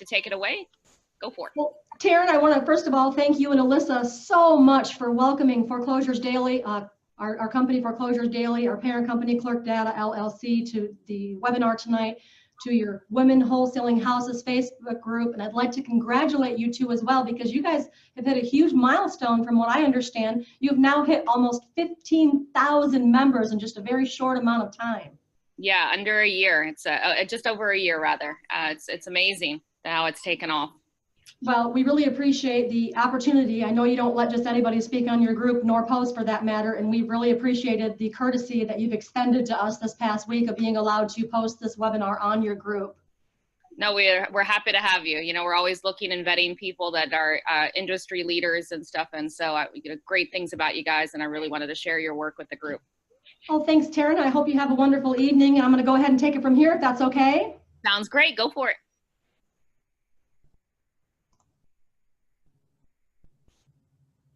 take it away, go for it. Well, Taryn, I want to first of all thank you and Alyssa so much for welcoming Foreclosures Daily, our company Foreclosures Daily, our parent company Clerk Data LLC, to the webinar tonight, to your Women Wholesaling Houses Facebook group. And I'd like to congratulate you two as well, because you guys have hit a huge milestone. From what I understand, you've now hit almost 15,000 members in just a very short amount of time. Yeah, under a year. It's just over a year, rather. It's amazing how it's taken off. Well, we really appreciate the opportunity. I know you don't let just anybody speak on your group, nor post for that matter, and we've really appreciated the courtesy that you've extended to us this past week of being allowed to post this webinar on your group. No, we're happy to have you. You know, we're always looking and vetting people that are industry leaders and stuff, and so great things about you guys, and I really wanted to share your work with the group. Oh, thanks, Taryn. I hope you have a wonderful evening, and I'm going to go ahead and take it from here, if that's okay. Sounds great. Go for it.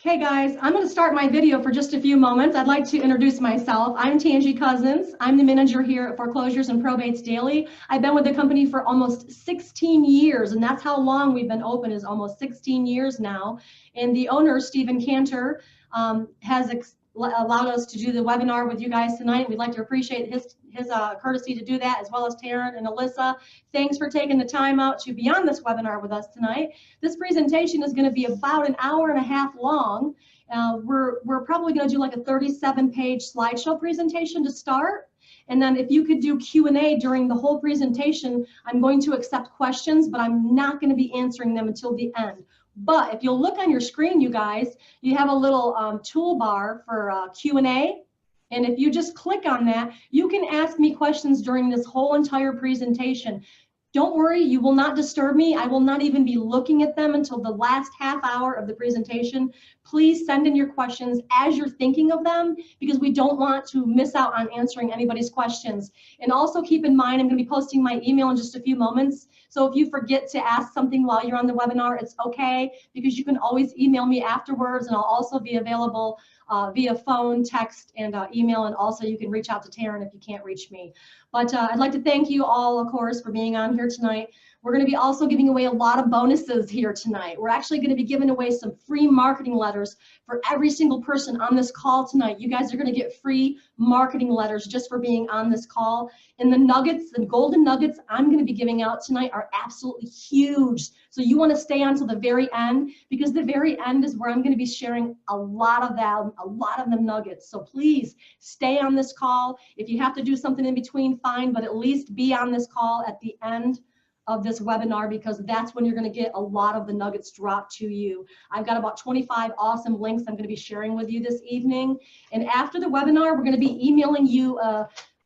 Okay, guys, I'm going to start my video for just a few moments. I'd like to introduce myself. I'm Tangi Cousins. I'm the manager here at Foreclosures and Probates Daily. I've been with the company for almost 16 years, and that's how long we've been open, is almost 16 years now. And the owner, Stephen Cantor, has allowed us to do the webinar with you guys tonight. We'd like to appreciate his courtesy to do that, as well as Taryn and Alyssa. Thanks for taking the time out to be on this webinar with us tonight. This presentation is going to be about an hour and a half long. We're probably going to do like a 37-page slideshow presentation to start. And then if you could do Q&A during the whole presentation, I'm going to accept questions, but I'm not going to be answering them until the end. But if you'll look on your screen, you guys, you have a little toolbar for Q&A. And if you just click on that, you can ask me questions during this whole entire presentation. Don't worry, you will not disturb me. I will not even be looking at them until the last half hour of the presentation. Please send in your questions as you're thinking of them, because we don't want to miss out on answering anybody's questions. And also keep in mind, I'm going to be posting my email in just a few moments. So if you forget to ask something while you're on the webinar, it's okay, because you can always email me afterwards, and I'll also be available via phone, text, and email, and also you can reach out to Taryn if you can't reach me. But I'd like to thank you all, of course, for being on here tonight. We're going to be also giving away a lot of bonuses here tonight. We're actually going to be giving away some free marketing letters for every single person on this call tonight. You guys are going to get free marketing letters just for being on this call. And the nuggets, the golden nuggets I'm going to be giving out tonight are absolutely huge. So you want to stay on till the very end, because the very end is where I'm going to be sharing a lot of them, a lot of the nuggets. So please stay on this call. If you have to do something in between, fine, but at least be on this call at the end of this webinar, because that's when you're going to get a lot of the nuggets dropped to you. I've got about 25 awesome links I'm going to be sharing with you this evening. And after the webinar, we're going to be emailing you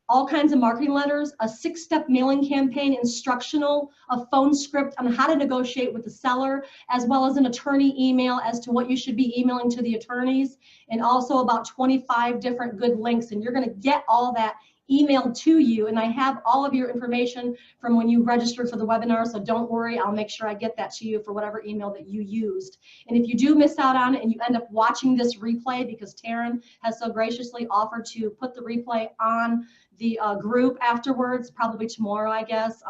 all kinds of marketing letters, a 6-step mailing campaign instructional, a phone script on how to negotiate with the seller, as well as an attorney email as to what you should be emailing to the attorneys, and also about 25 different good links. And you're going to get all that emailed to you, and I have all of your information from when you registered for the webinar, so don't worry, I'll make sure I get that to you for whatever email that you used. And if you do miss out on it and you end up watching this replay, because Taryn has so graciously offered to put the replay on the group afterwards, probably tomorrow, I guess.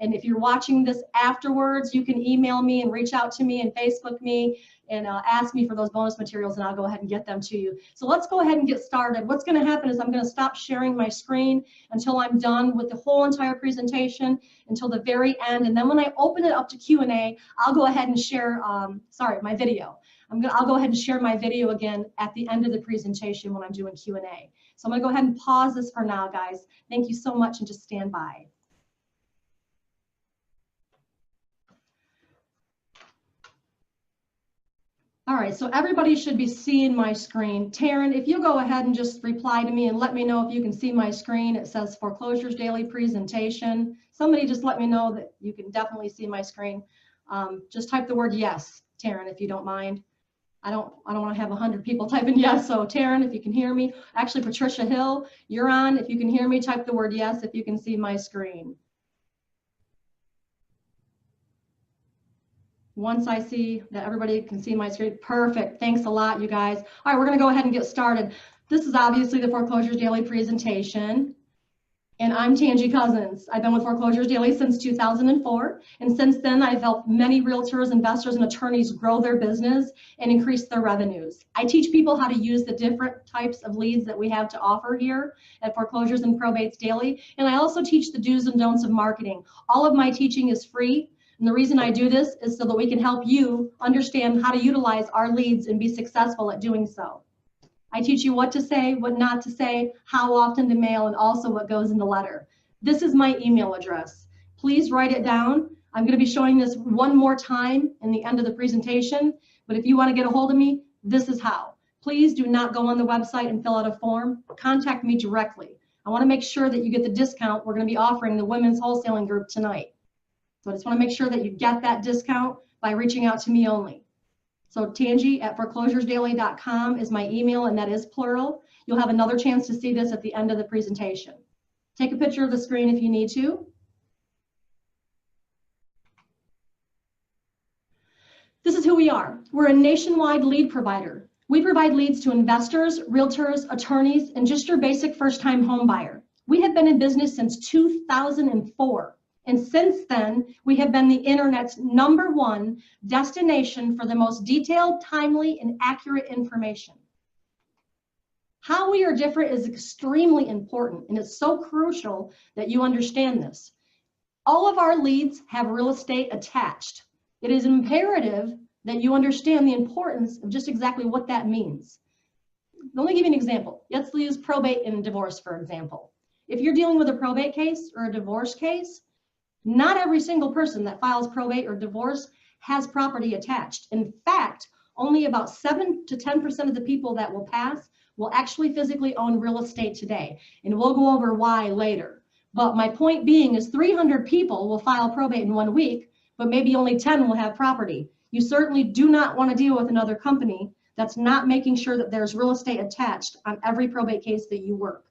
And if you're watching this afterwards, you can email me and reach out to me and Facebook me and ask me for those bonus materials, and I'll go ahead and get them to you. So let's go ahead and get started. What's going to happen is I'm going to stop sharing my screen until I'm done with the whole entire presentation, until the very end. And then when I open it up to Q&A, I'll go ahead and share, my video. I'll go ahead and share my video again at the end of the presentation when I'm doing Q&A. So I'm going to go ahead and pause this for now, guys. Thank you so much, and just stand by. All right, so everybody should be seeing my screen. Taryn, if you go ahead and just reply to me and let me know if you can see my screen. It says Foreclosures Daily Presentation. Somebody just let me know that you can definitely see my screen. Just type the word yes, Taryn, if you don't mind. I don't want to have 100 people typing yes. So Taryn, if you can hear me. Actually, Patricia Hill, you're on. If you can hear me, type the word yes if you can see my screen. Once I see that everybody can see my screen, perfect. Thanks a lot, you guys. All right, we're going to go ahead and get started. This is obviously the Foreclosures Daily presentation. And I'm Tangi Cousins. I've been with Foreclosures Daily since 2004. And since then, I've helped many realtors, investors, and attorneys grow their business and increase their revenues. I teach people how to use the different types of leads that we have to offer here at Foreclosures and Probates Daily. And I also teach the do's and don'ts of marketing. All of my teaching is free. And the reason I do this is so that we can help you understand how to utilize our leads and be successful at doing so. I teach you what to say, what not to say, how often to mail, and also what goes in the letter. This is my email address. Please write it down. I'm going to be showing this one more time in the end of the presentation, but if you want to get a hold of me, this is how. Please do not go on the website and fill out a form. Contact me directly. I want to make sure that you get the discount we're going to be offering the women's wholesaling group tonight. So I just want to make sure that you get that discount by reaching out to me only. So Tangi at ForeclosuresDaily.com is my email, and that is plural. You'll have another chance to see this at the end of the presentation. Take a picture of the screen if you need to. This is who we are. We're a nationwide lead provider. We provide leads to investors, realtors, attorneys, and just your basic first-time home buyer. We have been in business since 2004. And since then, we have been the internet's #1 destination for the most detailed, timely, and accurate information. How we are different is extremely important, and it's so crucial that you understand this. All of our leads have real estate attached. It is imperative that you understand the importance of just exactly what that means. Let me give you an example. Let's use probate and divorce, for example. If you're dealing with a probate case or a divorce case, not every single person that files probate or divorce has property attached. In fact, only about 7 to 10% of the people that will pass will actually physically own real estate today. And we'll go over why later. But my point being is 300 people will file probate in 1 week, but maybe only 10 will have property. You certainly do not want to deal with another company that's not making sure that there's real estate attached on every probate case that you work.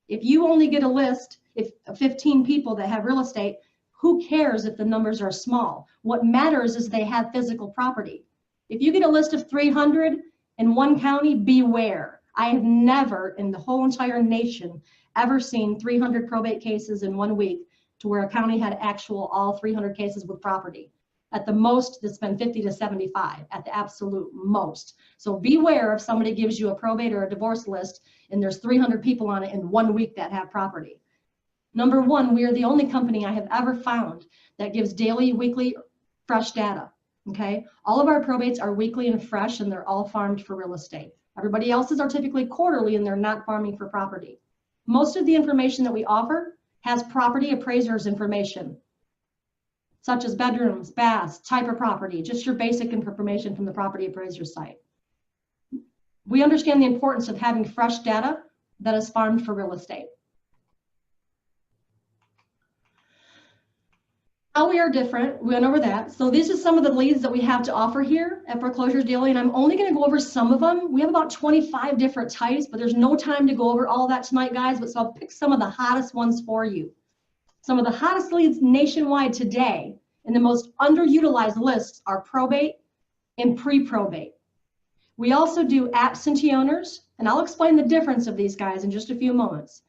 If you only get a list of 15 people that have real estate, who cares if the numbers are small? What matters is they have physical property. If you get a list of 300 in one county, beware. I have never in the whole entire nation ever seen 300 probate cases in 1 week to where a county had actual all 300 cases with property. At the most, it's been 50 to 75, at the absolute most. So beware if somebody gives you a probate or a divorce list and there's 300 people on it in 1 week that have property. #1, we are the only company I have ever found that gives daily, weekly, fresh data, okay? All of our probates are weekly and fresh, and they're all farmed for real estate. Everybody else's are typically quarterly, and they're not farming for property. Most of the information that we offer has property appraisers information, such as bedrooms, baths, type of property, just your basic information from the property appraiser site. We understand the importance of having fresh data that is farmed for real estate. How we are different, we went over that. So these are some of the leads that we have to offer here at Foreclosures Daily, and I'm only going to go over some of them. We have about 25 different types, but there's no time to go over all that tonight, guys, but so I'll pick some of the hottest ones for you. Some of the hottest leads nationwide today and the most underutilized lists are probate and pre-probate. We also do absentee owners, and I'll explain the difference of these guys in just a few moments.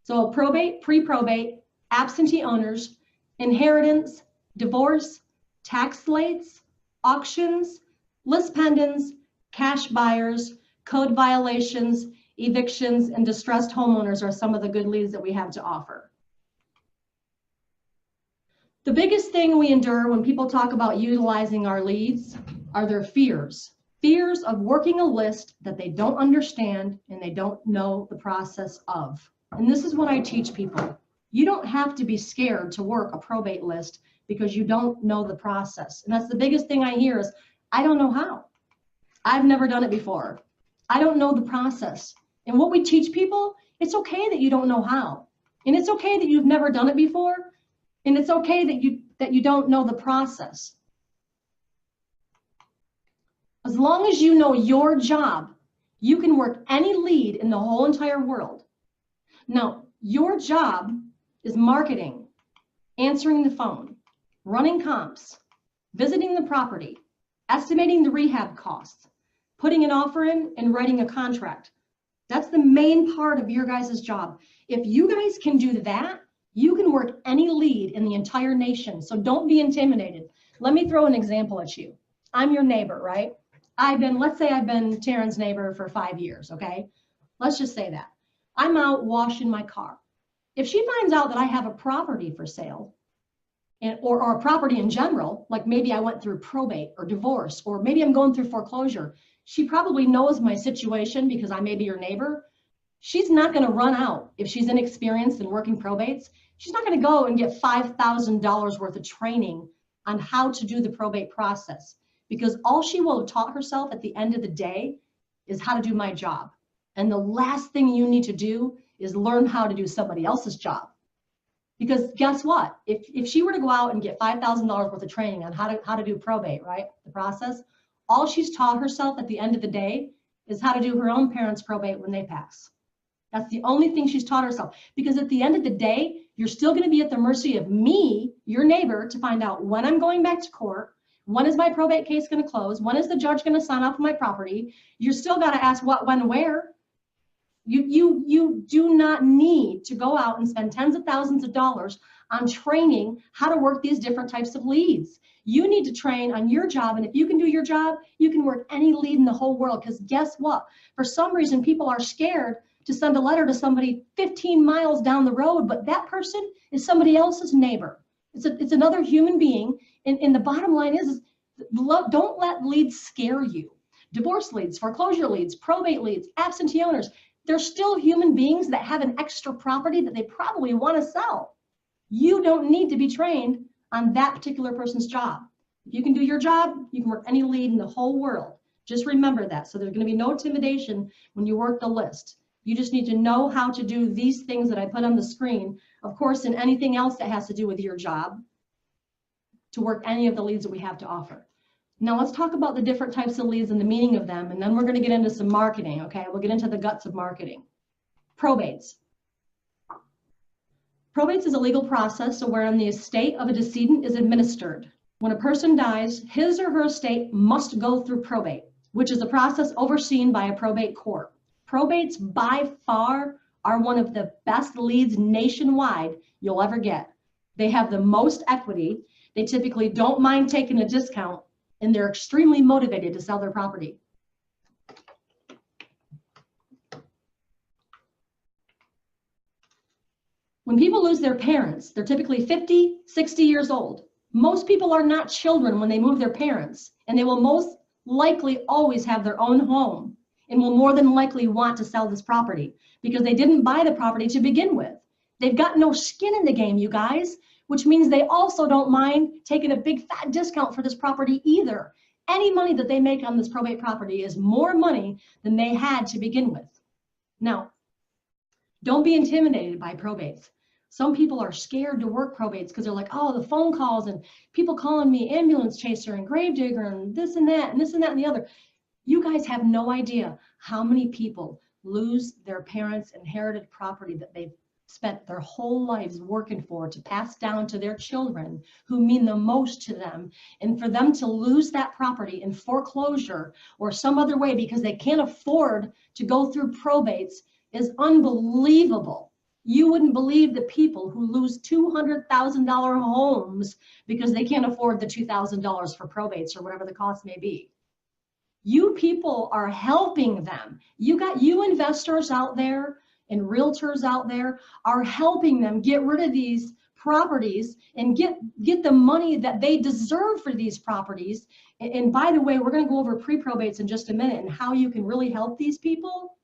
So probate, pre-probate, absentee owners, inheritance, divorce, tax lates, auctions, list pendants, cash buyers, code violations, evictions, and distressed homeowners are some of the good leads that we have to offer. The biggest thing we endure when people talk about utilizing our leads are their fears. Fears of working a list that they don't understand and they don't know the process of. And this is what I teach people. You don't have to be scared to work a probate list because you don't know the process. And that's the biggest thing I hear is, I don't know how. I've never done it before. I don't know the process. And what we teach people, it's okay that you don't know how. And it's okay that you've never done it before. And it's okay that you don't know the process. As long as you know your job, you can work any lead in the whole entire world. Now, your job is marketing, answering the phone, running comps, visiting the property, estimating the rehab costs, putting an offer in, and writing a contract. That's the main part of your guys' job. If you guys can do that, you can work any lead in the entire nation. So don't be intimidated. Let me throw an example at you. I'm your neighbor, right? Let's say I've been Taryn's neighbor for 5 years, okay? Let's just say that. I'm out washing my car. If she finds out that I have a property for sale, or a property in general, like maybe I went through probate or divorce, or maybe I'm going through foreclosure, she probably knows my situation because I may be your neighbor. She's not going to run out if she's inexperienced in working probates. She's not going to go and get $5,000 worth of training on how to do the probate process, because all she will have taught herself at the end of the day is how to do my job. And the last thing you need to do is learn how to do somebody else's job. Because guess what? If she were to go out and get $5,000 worth of training on how to do probate, right, the process, all she's taught herself at the end of the day is how to do her own parents' probate when they pass. That's the only thing she's taught herself. Because at the end of the day, you're still going to be at the mercy of me, your neighbor, to find out when I'm going back to court, when is my probate case going to close, when is the judge going to sign off on my property. You're still got to ask what, when, where. You do not need to go out and spend tens of thousands of dollars on training how to work these different types of leads. You need to train on your job, and if you can do your job, you can work any lead in the whole world. Because guess what? For some reason, people are scared to send a letter to somebody 15 miles down the road, but that person is somebody else's neighbor. It's another human being, and the bottom line is don't let leads scare you. Divorce leads, foreclosure leads, probate leads, absentee owners, they're still human beings that have an extra property that they probably want to sell. You don't need to be trained on that particular person's job. If you can do your job, you can work any lead in the whole world. Just remember that. So there's going to be no intimidation when you work the list. You just need to know how to do these things that I put on the screen, of course, and anything else that has to do with your job, to work any of the leads that we have to offer. Now let's talk about the different types of leads and the meaning of them, and then we're going to get into some marketing, okay? We'll get into the guts of marketing. Probates. Probates is a legal process wherein the estate of a decedent is administered. When a person dies, his or her estate must go through probate, which is a process overseen by a probate court. Probates by far are one of the best leads nationwide you'll ever get. They have the most equity. They typically don't mind taking a discount, and they're extremely motivated to sell their property. When people lose their parents, they're typically 50, 60 years old. Most people are not children when they move their parents, and they will most likely always have their own home and will more than likely want to sell this property because they didn't buy the property to begin with. They've got no skin in the game, you guys, which means they also don't mind taking a big fat discount for this property either. Any money that they make on this probate property is more money than they had to begin with. Now, don't be intimidated by probates. Some people are scared to work probates because they're like, oh, the phone calls and people calling me ambulance chaser and gravedigger and this and that and this and that and the other. You guys have no idea how many people lose their parents' inherited property that they've spent their whole lives working for to pass down to their children who mean the most to them. And for them to lose that property in foreclosure or some other way because they can't afford to go through probates is unbelievable. You wouldn't believe the people who lose $200,000 homes because they can't afford the $2,000 for probates or whatever the cost may be. You people are helping them. You investors out there and realtors out there are helping them get rid of these properties and get the money that they deserve for these properties. And by the way, we're going to go over pre-probates in just a minute and how you can really help these people.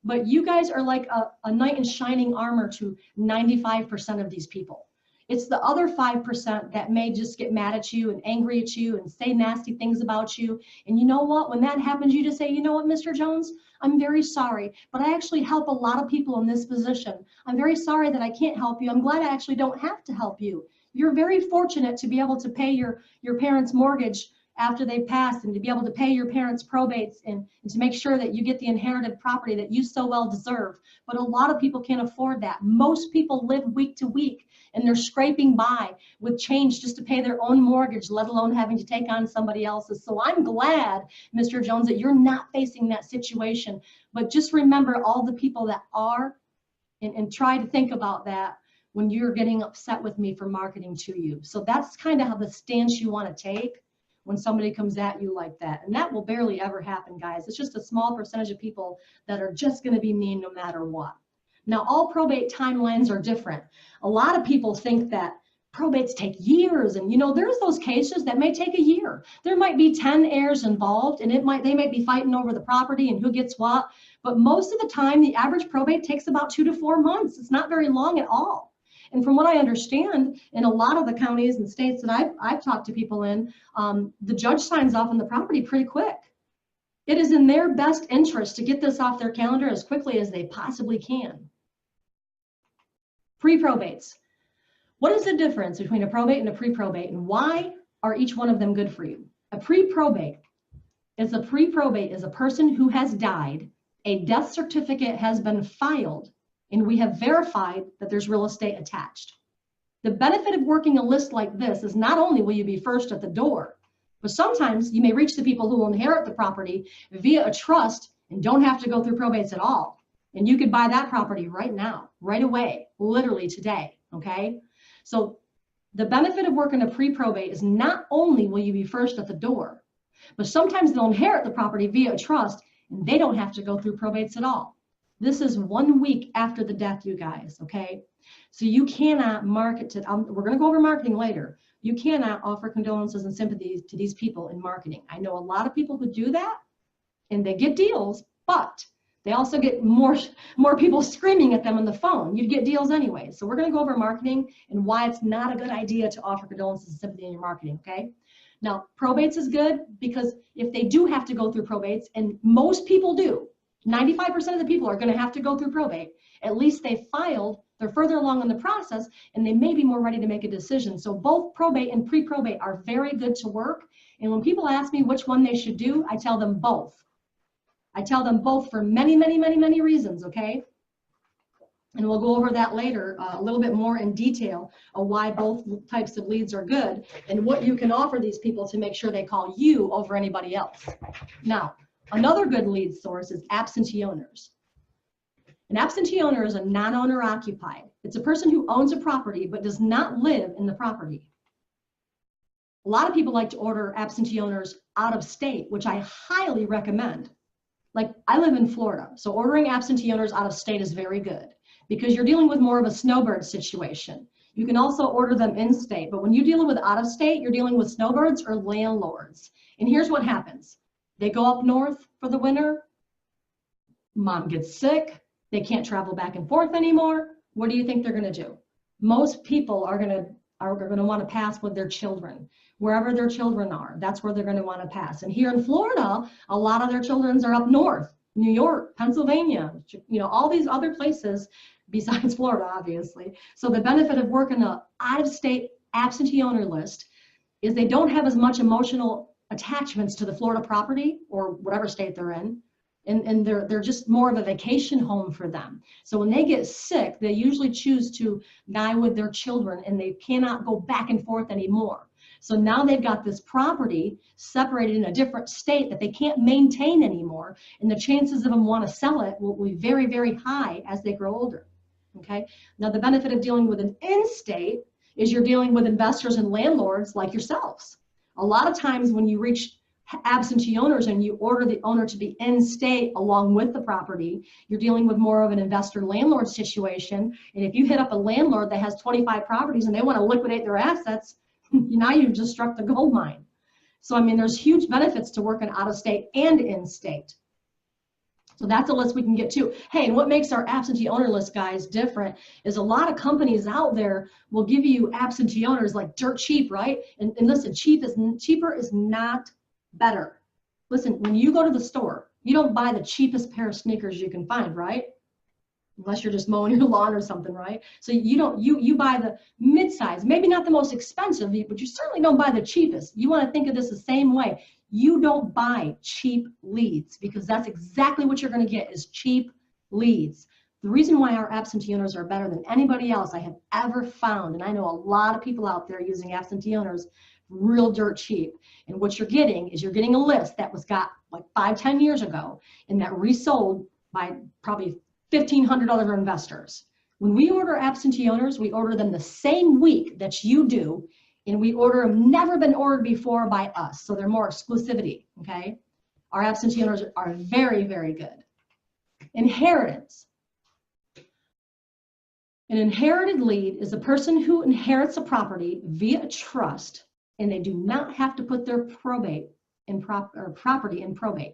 But you guys are like a knight in shining armor to 95% of these people. It's the other 5% that may just get mad at you and angry at you and say nasty things about you. And you know what? When that happens, you just say, you know what, Mr. Jones, I'm very sorry, but I actually help a lot of people in this position. I'm very sorry that I can't help you. I'm glad I actually don't have to help you. You're very fortunate to be able to pay your parents' mortgage after they passed and to be able to pay your parents' probates and to make sure that you get the inherited property that you so well deserve. But a lot of people can't afford that. Most people live week to week. and they're scraping by with change just to pay their own mortgage, let alone having to take on somebody else's. So I'm glad, Mr. Jones, that you're not facing that situation. But just remember all the people that are, and try to think about that when you're getting upset with me for marketing to you. So that's kind of how the stance you want to take when somebody comes at you like that. And that will barely ever happen, guys. It's just a small percentage of people that are just going to be mean no matter what. Now, all probate timelines are different. A lot of people think that probates take years, and there's those cases that may take a year. There might be 10 heirs involved, and they might be fighting over the property and who gets what. But most of the time, the average probate takes about 2 to 4 months. It's not very long at all. And from what I understand, in a lot of the counties and states that I've talked to people in, the judge signs off on the property pretty quick. It is in their best interest to get this off their calendar as quickly as they possibly can. Pre-probates. What is the difference between a probate and a pre-probate, and why are each one of them good for you? A pre-probate is a person who has died, a death certificate has been filed, and we have verified that there's real estate attached. The benefit of working a list like this is not only will you be first at the door, but sometimes you may reach the people who will inherit the property via a trust and don't have to go through probates at all. And you could buy that property right now, right away, literally today, okay? So the benefit of working a pre-probate is not only will you be first at the door, but sometimes they'll inherit the property via a trust and they don't have to go through probates at all. This is 1 week after the death, you guys, okay? So you cannot market to, we're gonna go over marketing later. You cannot offer condolences and sympathy to these people in marketing. I know a lot of people who do that and they get deals, but they also get more people screaming at them on the phone. You'd get deals anyway. So we're gonna go over marketing and why it's not a good idea to offer condolences and sympathy in your marketing, okay? Now, probates is good because if they do have to go through probates, and most people do, 95% of the people are going to have to go through probate. At least they filed, they're further along in the process, and they may be more ready to make a decision. So both probate and pre-probate are very good to work. And when people ask me which one they should do, I tell them both. I tell them both for many, many, many, many reasons, okay? And we'll go over that later a little bit more in detail of why both types of leads are good and what you can offer these people to make sure they call you over anybody else. Now, another good lead source is absentee owners. An absentee owner is a non-owner occupied. It's a person who owns a property but does not live in the property. A lot of people like to order absentee owners out of state, which I highly recommend. Like, I live in Florida, so ordering absentee owners out of state is very good because you're dealing with more of a snowbird situation. You can also order them in state, but when you deal with out of state, you're dealing with snowbirds or landlords. And here's what happens. They go up north for the winter, mom gets sick, they can't travel back and forth anymore. What do you think they're gonna do? Most people are gonna wanna pass with their children. Wherever their children are, that's where they're gonna wanna pass. And here in Florida, a lot of their children are up north, New York, Pennsylvania, all these other places besides Florida, obviously. So the benefit of working an out-of-state absentee owner list is they don't have as much emotional attachments to the Florida property or whatever state they're in, and they're just more of a vacation home for them. So when they get sick, they usually choose to die with their children and they cannot go back and forth anymore. So now they've got this property separated in a different state that they can't maintain anymore, and the chances of them want to sell it will be very, very high as they grow older. Okay. Now the benefit of dealing with an in-state is you're dealing with investors and landlords like yourselves. A lot of times when you reach absentee owners and you order the owner to be in state along with the property, you're dealing with more of an investor landlord situation. And if you hit up a landlord that has 25 properties and they want to liquidate their assets, now you've just struck the gold mine. So, I mean, there's huge benefits to working out of state and in state. So that's a list we can get to. Hey, and what makes our absentee owner list, guys, different is a lot of companies out there will give you absentee owners like dirt cheap, right? And listen, cheaper is not better. Listen, when you go to the store, you don't buy the cheapest pair of sneakers you can find, right? Unless you're just mowing your lawn or something, right? So you buy the mid-size, maybe not the most expensive, but you certainly don't buy the cheapest. You want to think of this the same way. You don't buy cheap leads because that's exactly what you're going to get is cheap leads. The reason why our absentee owners are better than anybody else I have ever found, and I know a lot of people out there using absentee owners real dirt cheap, and what you're getting is you're getting a list that was got like 5-10 years ago and that resold by probably 1,500 other investors. When we order absentee owners, we order them the same week that you do, and we order them never been ordered before by us, so they're more exclusivity, okay? Our absentee owners are very, very good. Inheritance. An inherited lead is a person who inherits a property via trust, and they do not have to put their property in probate.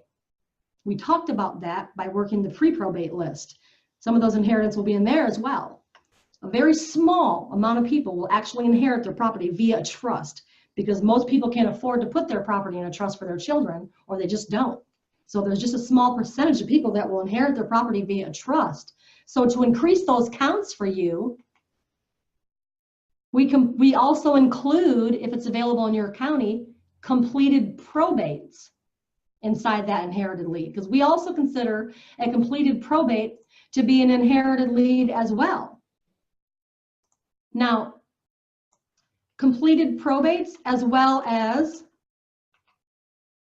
We talked about that by working the pre-probate list. Some of those inheritance will be in there as well. A very small amount of people will actually inherit their property via a trust, because most people can't afford to put their property in a trust for their children, or they just don't. So there's just a small percentage of people that will inherit their property via a trust. So to increase those counts for you, we also include, if it's available in your county, completed probates inside that inherited lead, because we also consider a completed probate to be an inherited lead as well. Now, completed probates, as well as,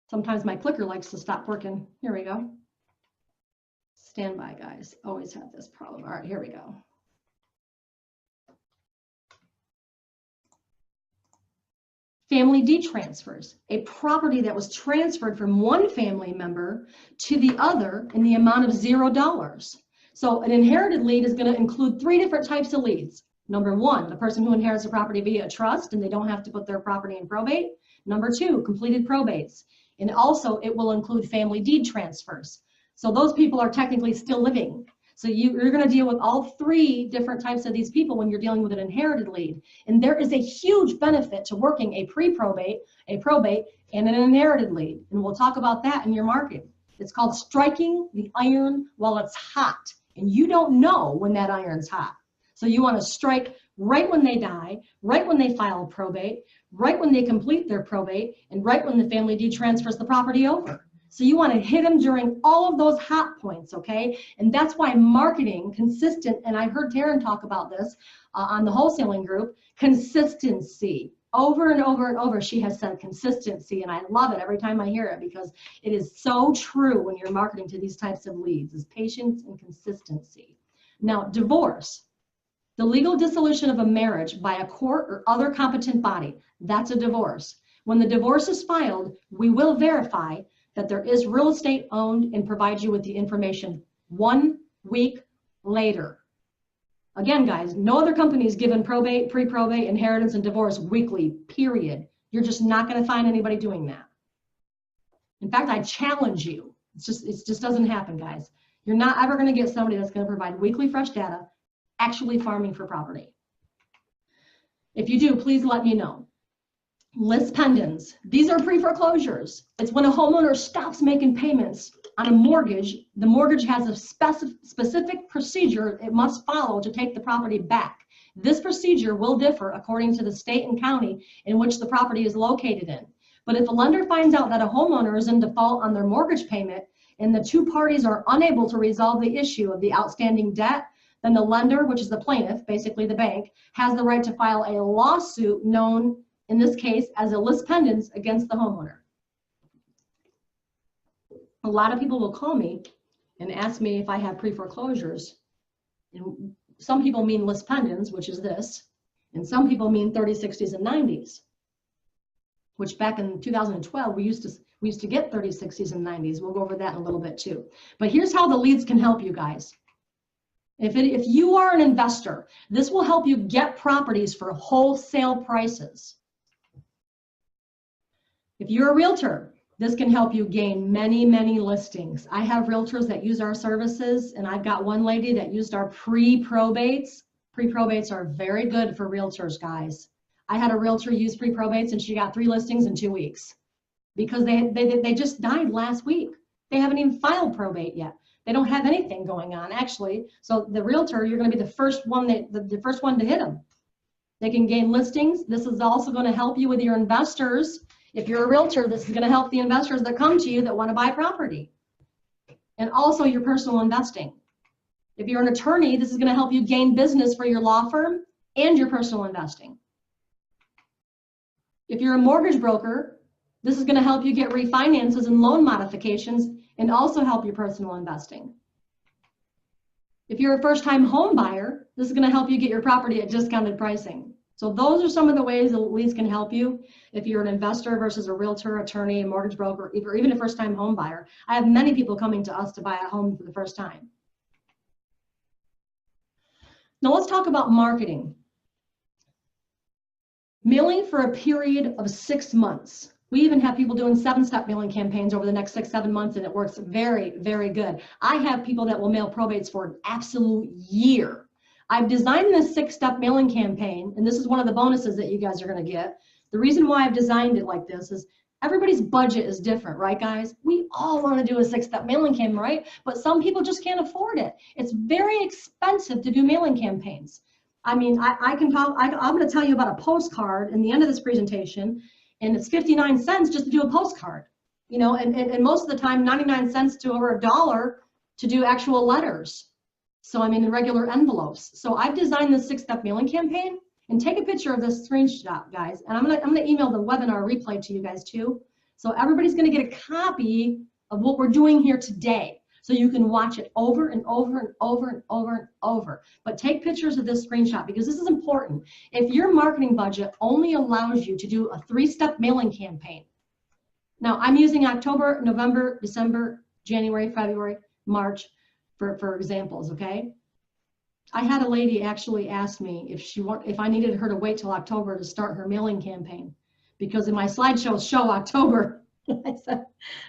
sometimes my clicker likes to stop working. Here we go. Stand by, guys. Always have this problem. All right, here we go. Family deed transfers, a property that was transferred from one family member to the other in the amount of $0. So an inherited lead is going to include 3 different types of leads. Number 1, the person who inherits a property via a trust and they don't have to put their property in probate. Number 2, completed probates. And also it will include family deed transfers. So those people are technically still living. So you're going to deal with all 3 different types of these people when you're dealing with an inherited lead. And there is a huge benefit to working a pre-probate, a probate, and an inherited lead. And we'll talk about that in your market. It's called striking the iron while it's hot. And you don't know when that iron's hot. So you want to strike right when they die, right when they file probate, right when they complete their probate, and right when the family deed transfers the property over. So you want to hit them during all of those hot points, okay? And that's why marketing, consistent, and I heard Taryn talk about this on the wholesaling group, consistency. Over and over and over, she has said consistency, and I love it every time I hear it, because it is so true when you're marketing to these types of leads, is patience and consistency. Now, divorce. The legal dissolution of a marriage by a court or other competent body, that's a divorce. When the divorce is filed, we will verify that there is real estate owned and provide you with the information 1 week later. Again, guys, no other company is given probate, pre-probate, inheritance, and divorce weekly, period. You're just not going to find anybody doing that. In fact, I challenge you. It just doesn't happen, guys. You're not ever going to get somebody that's going to provide weekly fresh data actually farming for property. If you do, please let me know. List pendants. These are pre-foreclosures. It's when a homeowner stops making payments on a mortgage. The mortgage has a specific procedure it must follow to take the property back. This procedure will differ according to the state and county in which the property is located in. But if a lender finds out that a homeowner is in default on their mortgage payment and the 2 parties are unable to resolve the issue of the outstanding debt, then the lender, which is the plaintiff, basically the bank, has the right to file a lawsuit known in this case as a lis pendens against the homeowner. A lot of people will call me and ask me if I have pre-foreclosures. And some people mean lis pendens, which is this, and some people mean 30s, 60s, and 90s, which back in 2012, we used to get 30s, 60s, and 90s. We'll go over that in a little bit too. But here's how the leads can help you guys. If you are an investor, this will help you get properties for wholesale prices. If you're a realtor, this can help you gain many, many listings. I have realtors that use our services, and I've got one lady that used our pre-probates. Pre-probates are very good for realtors, guys. I had a realtor use pre-probates, and she got 3 listings in 2 weeks because they just died last week. They haven't even filed probate yet. They don't have anything going on, actually. So the realtor, you're going to be the first one to hit them. They can gain listings. This is also going to help you with your investors. If you're a realtor, this is going to help the investors that come to you that want to buy property. And also your personal investing. If you're an attorney, this is going to help you gain business for your law firm and your personal investing. If you're a mortgage broker, this is going to help you get refinances and loan modifications and also help your personal investing. If you're a first-time home buyer, this is going to help you get your property at discounted pricing. So those are some of the ways that leads can help you if you're an investor versus a realtor, attorney, a mortgage broker, or even a first-time home buyer. I have many people coming to us to buy a home for the first time. Now let's talk about marketing. Mailing for a period of 6 months. We even have people doing 7-step mailing campaigns over the next 6-7 months, and it works very, very good. I have people that will mail probates for an absolute year. I've designed this 6-step mailing campaign, and this is one of the bonuses that you guys are going to get. The reason why I've designed it like this is everybody's budget is different, right, guys? We all want to do a 6-step mailing campaign, right? But some people just can't afford it. It's very expensive to do mailing campaigns. I mean, I'm going to tell you about a postcard in the end of this presentation, and it's 59 cents just to do a postcard, you know, and most of the time 99 cents to over $1 to do actual letters. So I mean, in regular envelopes. So I've designed this 6-step mailing campaign, and take a picture of this screenshot, guys. And I'm gonna email the webinar replay to you guys too. So everybody's gonna get a copy of what we're doing here today. So you can watch it over and over and over and over and over. But take pictures of this screenshot because this is important. If your marketing budget only allows you to do a 3-step mailing campaign. Now I'm using October, November, December, January, February, March for examples, okay? I had a lady actually ask me if I needed her to wait till October to start her mailing campaign, because in my slideshows show October. I said,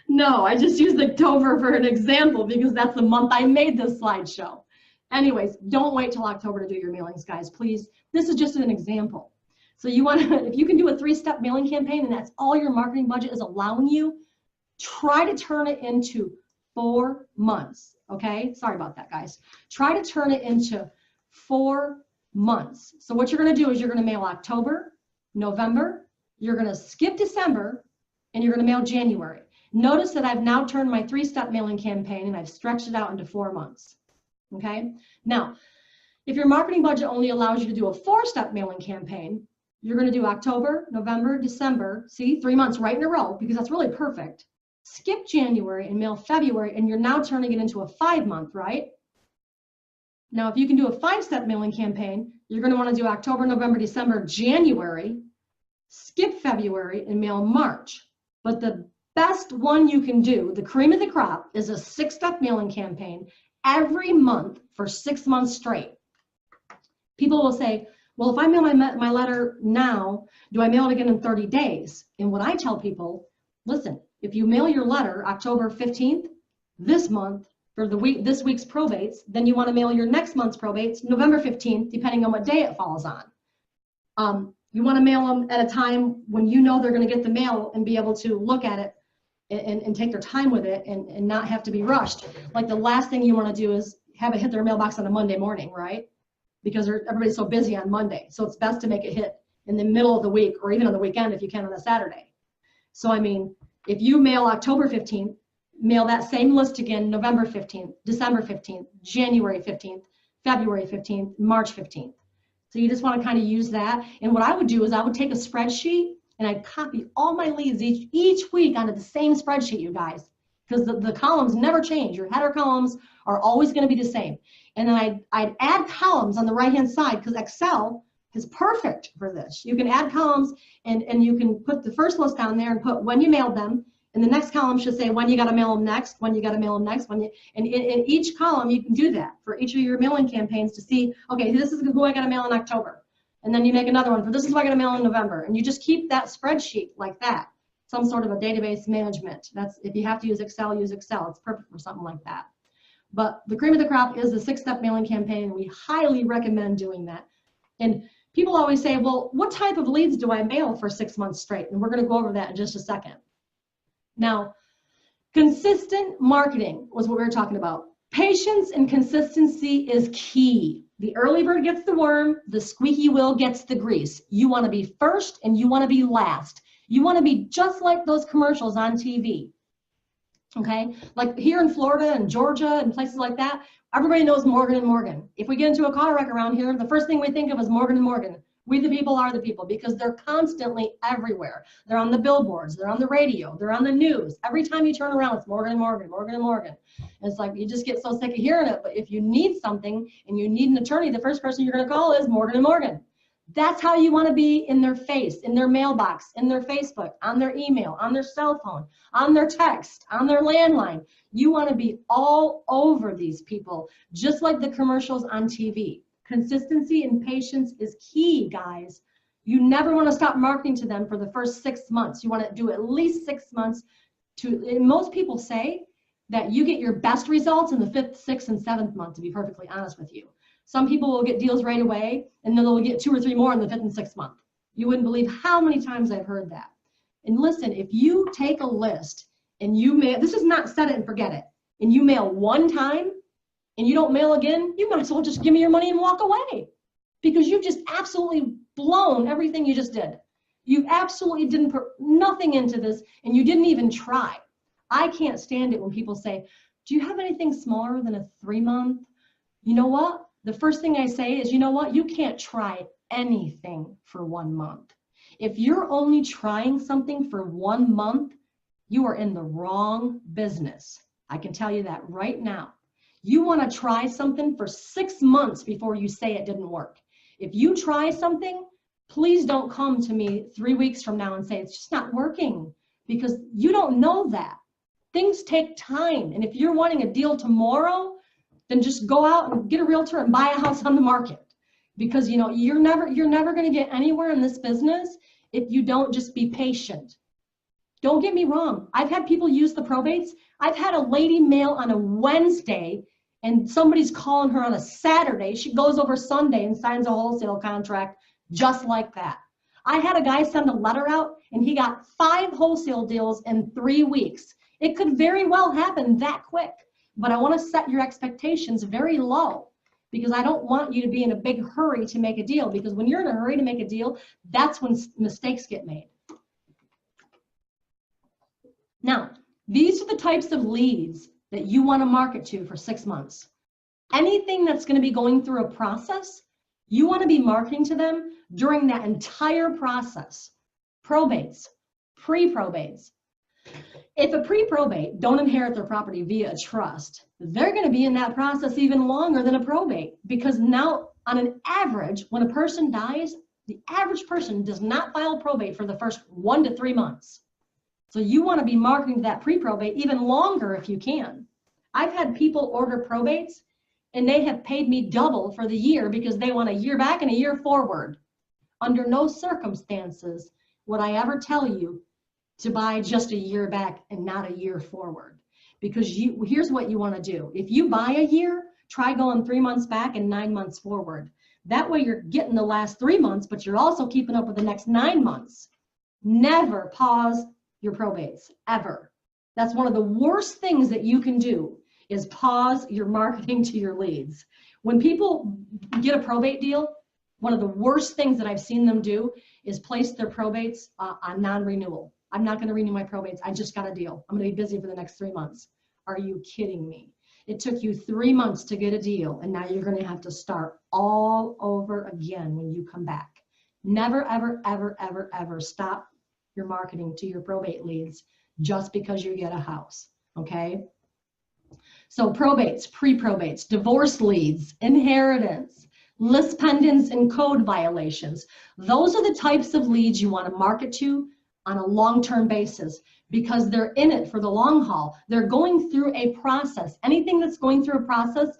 no, I just used October for an example because that's the month I made this slideshow. Anyways, don't wait till October to do your mailings, guys, please. This is just an example. So you want to, if you can do a 3-step mailing campaign and that's all your marketing budget is allowing you, try to turn it into 4 months. Okay, sorry about that, guys. Try to turn it into 4 months. So what you're going to do is you're going to mail October, November, you're going to skip December, and you're going to mail January. Notice that I've now turned my 3-step mailing campaign and I've stretched it out into 4 months. Okay, now if your marketing budget only allows you to do a 4-step mailing campaign, you're going to do October, November, December, see, 3 months right in a row because that's really perfect. Skip January and mail February, and you're now turning it into a 5-month, right? Now, if you can do a 5-step mailing campaign, you're going to want to do October, November, December, January, skip February, and mail March. But the best one you can do, the cream of the crop, is a 6-step mailing campaign every month for 6 months straight. People will say, well, if I mail my letter now, do I mail it again in 30 days? And what I tell people, listen, if you mail your letter October 15th, this month, for this week's probates, then you want to mail your next month's probates November 15th, depending on what day it falls on. You want to mail them at a time when you know they're going to get the mail and be able to look at it and take their time with it and not have to be rushed. Like the last thing you want to do is have it hit their mailbox on a Monday morning, right? Because everybody's so busy on Monday. So it's best to make it hit in the middle of the week or even on the weekend if you can on a Saturday. So I mean, if you mail October 15th, mail that same list again November 15th, December 15th, January 15th, February 15th, March 15th. So you just want to kind of use that. And what I would do is I would take a spreadsheet and I'd copy all my leads each week onto the same spreadsheet, you guys, because the columns never change. Your header columns are always going to be the same. And then I'd add columns on the right-hand side because Excel is perfect for this. You can add columns and you can put the first list down there and put when you mailed them. And the next column should say when you got to mail them next, when you got to mail them next, and in each column you can do that for each of your mailing campaigns to see, okay, this is who I got to mail in October. And then you make another one for this is who I got to mail in November. And you just keep that spreadsheet like that, some sort of a database management. That's, if you have to use Excel, use Excel. It's perfect for something like that. But the cream of the crop is the 6-step mailing campaign, and we highly recommend doing that. And people always say, well, what type of leads do I mail for 6 months straight? And we're going to go over that in just a second. Now, consistent marketing was what we were talking about. Patience and consistency is key. The early bird gets the worm, the squeaky wheel gets the grease. You want to be first and you want to be last. You want to be just like those commercials on TV. Okay, like here in Florida and Georgia and places like that, everybody knows Morgan and Morgan. If we get into a car wreck around here, the first thing we think of is Morgan and Morgan. We the people are the people, because they're constantly everywhere. They're on the billboards, they're on the radio, they're on the news. Every time you turn around, it's Morgan and Morgan, Morgan and Morgan. And it's like you just get so sick of hearing it. But if you need something and you need an attorney, the first person you're going to call is Morgan and Morgan. That's how you want to be in their face, in their mailbox, in their Facebook, on their email, on their cell phone, on their text, on their landline. You want to be all over these people, just like the commercials on TV. Consistency and patience is key, guys. You never want to stop marketing to them for the first 6 months. You want to do at least 6 months and most people say that you get your best results in the 5th, 6th, and 7th month, to be perfectly honest with you. Some people will get deals right away, and then they'll get 2 or 3 more in the 5th and 6th month. You wouldn't believe how many times I've heard that. And listen, if you take a list and you mail, this is not set it and forget it, and you mail one time and you don't mail again, you might as well just give me your money and walk away, because you've just absolutely blown everything you just did. You absolutely didn't put nothing into this, and you didn't even try. I can't stand it when people say, do you have anything smaller than a 3-month? You know what? The first thing I say is, you know what? You can't try anything for 1 month. If you're only trying something for 1 month, you are in the wrong business. I can tell you that right now. You want to try something for 6 months before you say it didn't work. If you try something, please don't come to me 3 weeks from now and say it's just not working, because you don't know that. Things take time. And if you're wanting a deal tomorrow, then just go out and get a realtor and buy a house on the market, because you know you're never going to get anywhere in this business if you don't just be patient. Don't get me wrong. I've had people use the probates. I've had a lady mail on a Wednesday and somebody's calling her on a Saturday. She goes over Sunday and signs a wholesale contract just like that. I had a guy send a letter out and he got 5 wholesale deals in 3 weeks. It could very well happen that quick. But I want to set your expectations very low, because I don't want you to be in a big hurry to make a deal, because when you're in a hurry to make a deal, that's when mistakes get made. Now, these are the types of leads that you want to market to for 6 months. Anything that's going to be going through a process, you want to be marketing to them during that entire process. Probates, pre-probates. If a pre-probate don't inherit their property via a trust, they're going to be in that process even longer than a probate, because now on an average, when a person dies, the average person does not file probate for the first 1 to 3 months. So you want to be marketing that pre-probate even longer if you can. I've had people order probates and they have paid me double for the year because they want a year back and a year forward. Under no circumstances would I ever tell you to buy just a year back and not a year forward, because here's what you want to do. If you buy a year, try going 3 months back and 9 months forward. That way you're getting the last 3 months, but you're also keeping up with the next 9 months. Never pause your probates, ever. That's one of the worst things that you can do, is pause your marketing to your leads. When people get a probate deal, one of the worst things that I've seen them do is place their probates on non-renewal. I'm not going to renew my probates. I just got a deal. I'm going to be busy for the next 3 months. Are you kidding me? It took you 3 months to get a deal, and now you're going to have to start all over again when you come back. Never, ever, ever, ever, ever stop your marketing to your probate leads just because you get a house, okay? So probates, pre-probates, divorce leads, inheritance, list pendants, and code violations. Those are the types of leads you want to market to on a long-term basis, because they're in it for the long haul. They're going through a process. Anything that's going through a process,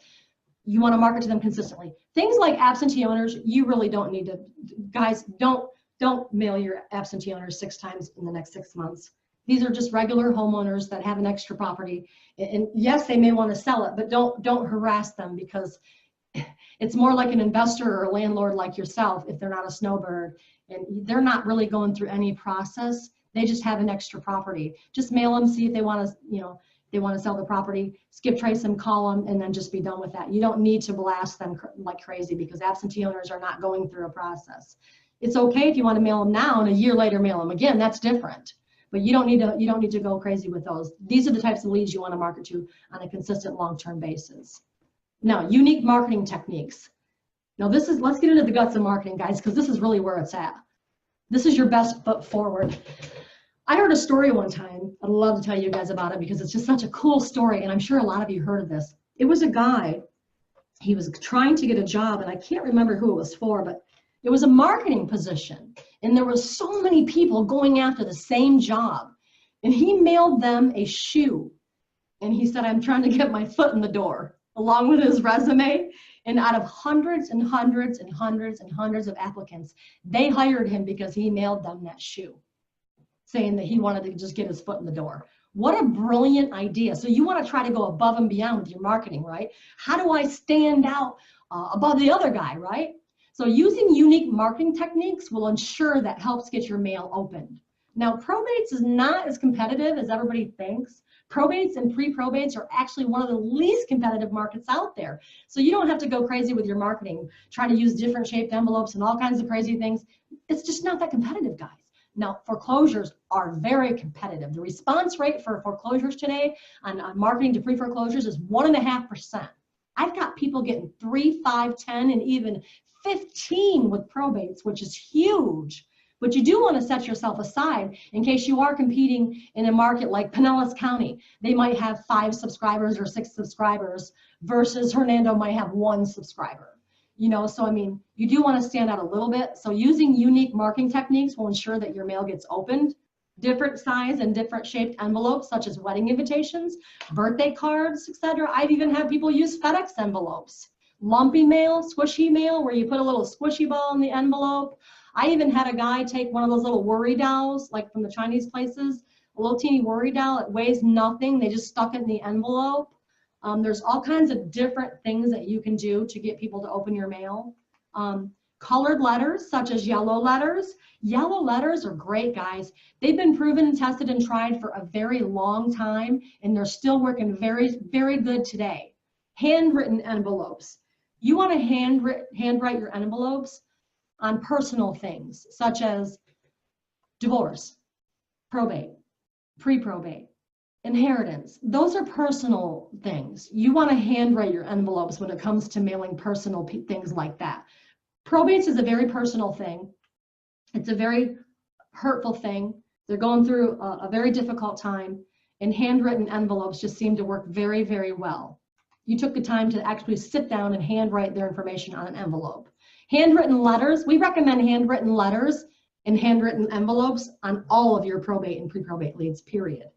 you want to market to them consistently. Things like absentee owners, you really don't need to, guys, don't mail your absentee owners 6 times in the next 6 months. These are just regular homeowners that have an extra property. And yes, they may want to sell it, but don't harass them, because it's more like an investor or a landlord like yourself if they're not a snowbird and they're not really going through any process. They just have an extra property. Just mail them, see if they want to, they want to sell the property, skip trace them, call them, and then just be done with that. You don't need to blast them like crazy, because absentee owners are not going through a process. It's okay if you want to mail them now and a year later mail them again. That's different. but you don't need to go crazy with those. These are the types of leads you want to market to on a consistent long-term basis. Now, unique marketing techniques. Now let's get into the guts of marketing, guys, because this is really where it's at. This is your best foot forward. I heard a story one time. I'd love to tell you guys about it because it's just such a cool story, and I'm sure a lot of you heard of this. It was a guy, he was trying to get a job, and I can't remember who it was for, but it was a marketing position, and there was so many people going after the same job, and he mailed them a shoe, and he said, I'm trying to get my foot in the door, along with his resume. And out of hundreds and hundreds and hundreds and hundreds of applicants, they hired him because he mailed them that shoe, saying that he wanted to just get his foot in the door. What a brilliant idea. So you want to try to go above and beyond with your marketing, right? How do I stand out above the other guy, right? So using unique marketing techniques will ensure that helps get your mail opened. Now, probates is not as competitive as everybody thinks. Probates and pre-probates are actually one of the least competitive markets out there. So you don't have to go crazy with your marketing, trying to use different shaped envelopes and all kinds of crazy things. It's just not that competitive, guys. Now, foreclosures are very competitive. The response rate for foreclosures today on marketing to pre-foreclosures is 1.5%. I've got people getting 3, 5, 10, and even 15 with probates, which is huge. But you do want to set yourself aside in case you are competing in a market like Pinellas County. They might have 5 subscribers or 6 subscribers versus Hernando might have 1 subscriber. You know, so I mean, you do want to stand out a little bit. So using unique marketing techniques will ensure that your mail gets opened. Different size and different shaped envelopes, such as wedding invitations, birthday cards, etc. I've even had people use FedEx envelopes. Lumpy mail, squishy mail, where you put a little squishy ball in the envelope. I even had a guy take one of those little worry dolls, like from the Chinese places, a little teeny worry doll. It weighs nothing. They just stuck it in the envelope. There's all kinds of different things that you can do to get people to open your mail. Colored letters, such as yellow letters. Yellow letters are great, guys. They've been proven and tested and tried for a very long time, and they're still working very, very good today. Handwritten envelopes. You want to handwrite your envelopes on personal things, such as divorce, probate, pre-probate, inheritance. Those are personal things. You want to handwrite your envelopes when it comes to mailing personal things like that. Probates is a very personal thing. It's a very hurtful thing. They're going through a very difficult time, and handwritten envelopes just seem to work very, very well. You took the time to actually sit down and handwrite their information on an envelope. Handwritten letters, we recommend handwritten letters and handwritten envelopes on all of your probate and pre-probate leads, period.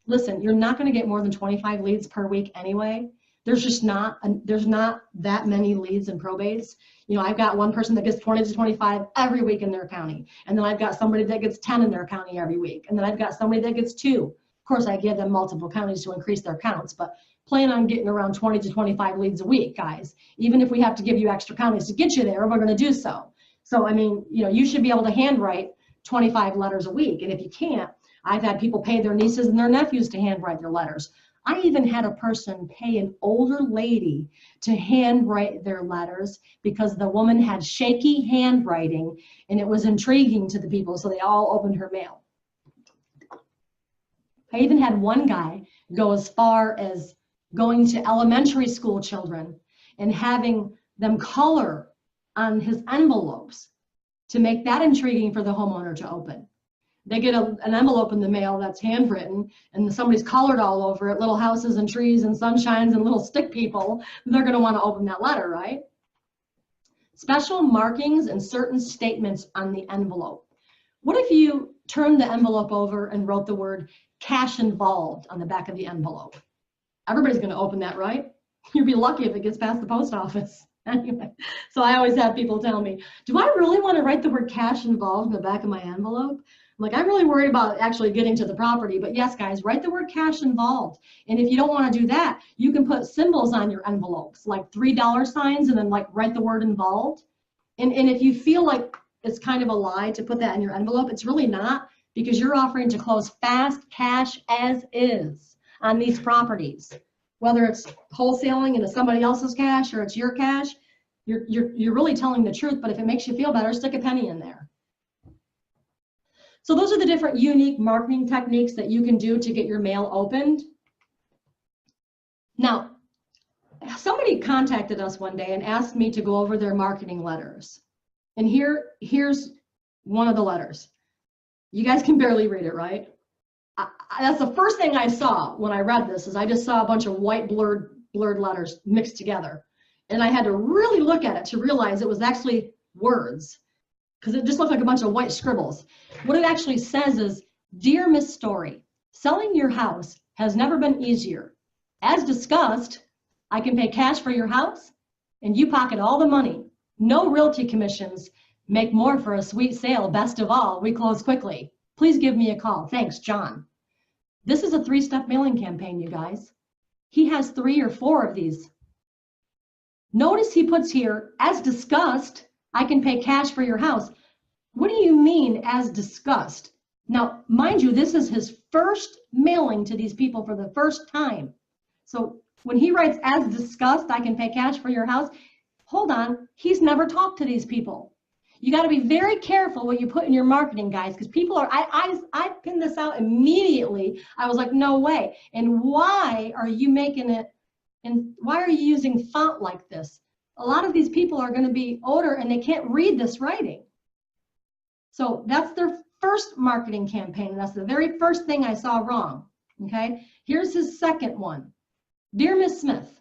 Listen, you're not going to get more than 25 leads per week anyway. There's not that many leads in probates. You know, I've got one person that gets 20 to 25 every week in their county. And then I've got somebody that gets 10 in their county every week. And then I've got somebody that gets 2. Of course, I give them multiple counties to increase their counts, but plan on getting around 20 to 25 leads a week, guys. Even if we have to give you extra counties to get you there, we're going to do so. So, I mean, you know, you should be able to handwrite 25 letters a week. And if you can't, I've had people pay their nieces and their nephews to handwrite their letters. I even had a person pay an older lady to handwrite their letters because the woman had shaky handwriting and it was intriguing to the people, so they all opened her mail. I even had one guy go as far as going to elementary school children and having them color on his envelopes to make that intriguing for the homeowner to open. They get an envelope in the mail that's handwritten and somebody's colored all over it, little houses and trees and sunshines and little stick people. They're going to want to open that letter, right? Special markings and certain statements on the envelope. What if you turned the envelope over and wrote the word cash involved on the back of the envelope? Everybody's going to open that, right? You'd be lucky if it gets past the post office. Anyway, so I always have people tell me, do I really want to write the word cash involved in the back of my envelope? Like, I'm really worried about actually getting to the property, but yes, guys, write the word cash involved. And if you don't want to do that, you can put symbols on your envelopes, like $3 signs, and then like write the word involved. And if you feel like it's kind of a lie to put that in your envelope, it's really not, because you're offering to close fast cash as is on these properties. Whether it's wholesaling into somebody else's cash or it's your cash, you're really telling the truth, but if it makes you feel better, stick a penny in there. So those are the different unique marketing techniques that you can do to get your mail opened. Now, somebody contacted us one day and asked me to go over their marketing letters. And here's one of the letters. You guys can barely read it, right? That's the first thing I saw when I read this, is I just saw a bunch of white blurred letters mixed together. And I had to really look at it to realize it was actually words, because it just looked like a bunch of white scribbles. What it actually says is, "Dear Miss Story, selling your house has never been easier. As discussed, I can pay cash for your house and you pocket all the money. No realty commissions. Make more for a sweet sale. Best of all, we close quickly. Please give me a call. Thanks, John." This is a 3-step mailing campaign, you guys. He has 3 or 4 of these. Notice he puts here, "As discussed, I can pay cash for your house." What do you mean, as discussed? Now, mind you, this is his first mailing to these people for the first time. So when he writes, "As discussed, I can pay cash for your house," hold on, he's never talked to these people. You got to be very careful what you put in your marketing, guys, because people are, I pinned this out immediately. I was like, no way. And why are you making it, and why are you using font like this? A lot of these people are going to be older and they can't read this writing. So that's their first marketing campaign. That's the very first thing I saw wrong. Okay, here's his second one. "Dear Miss Smith,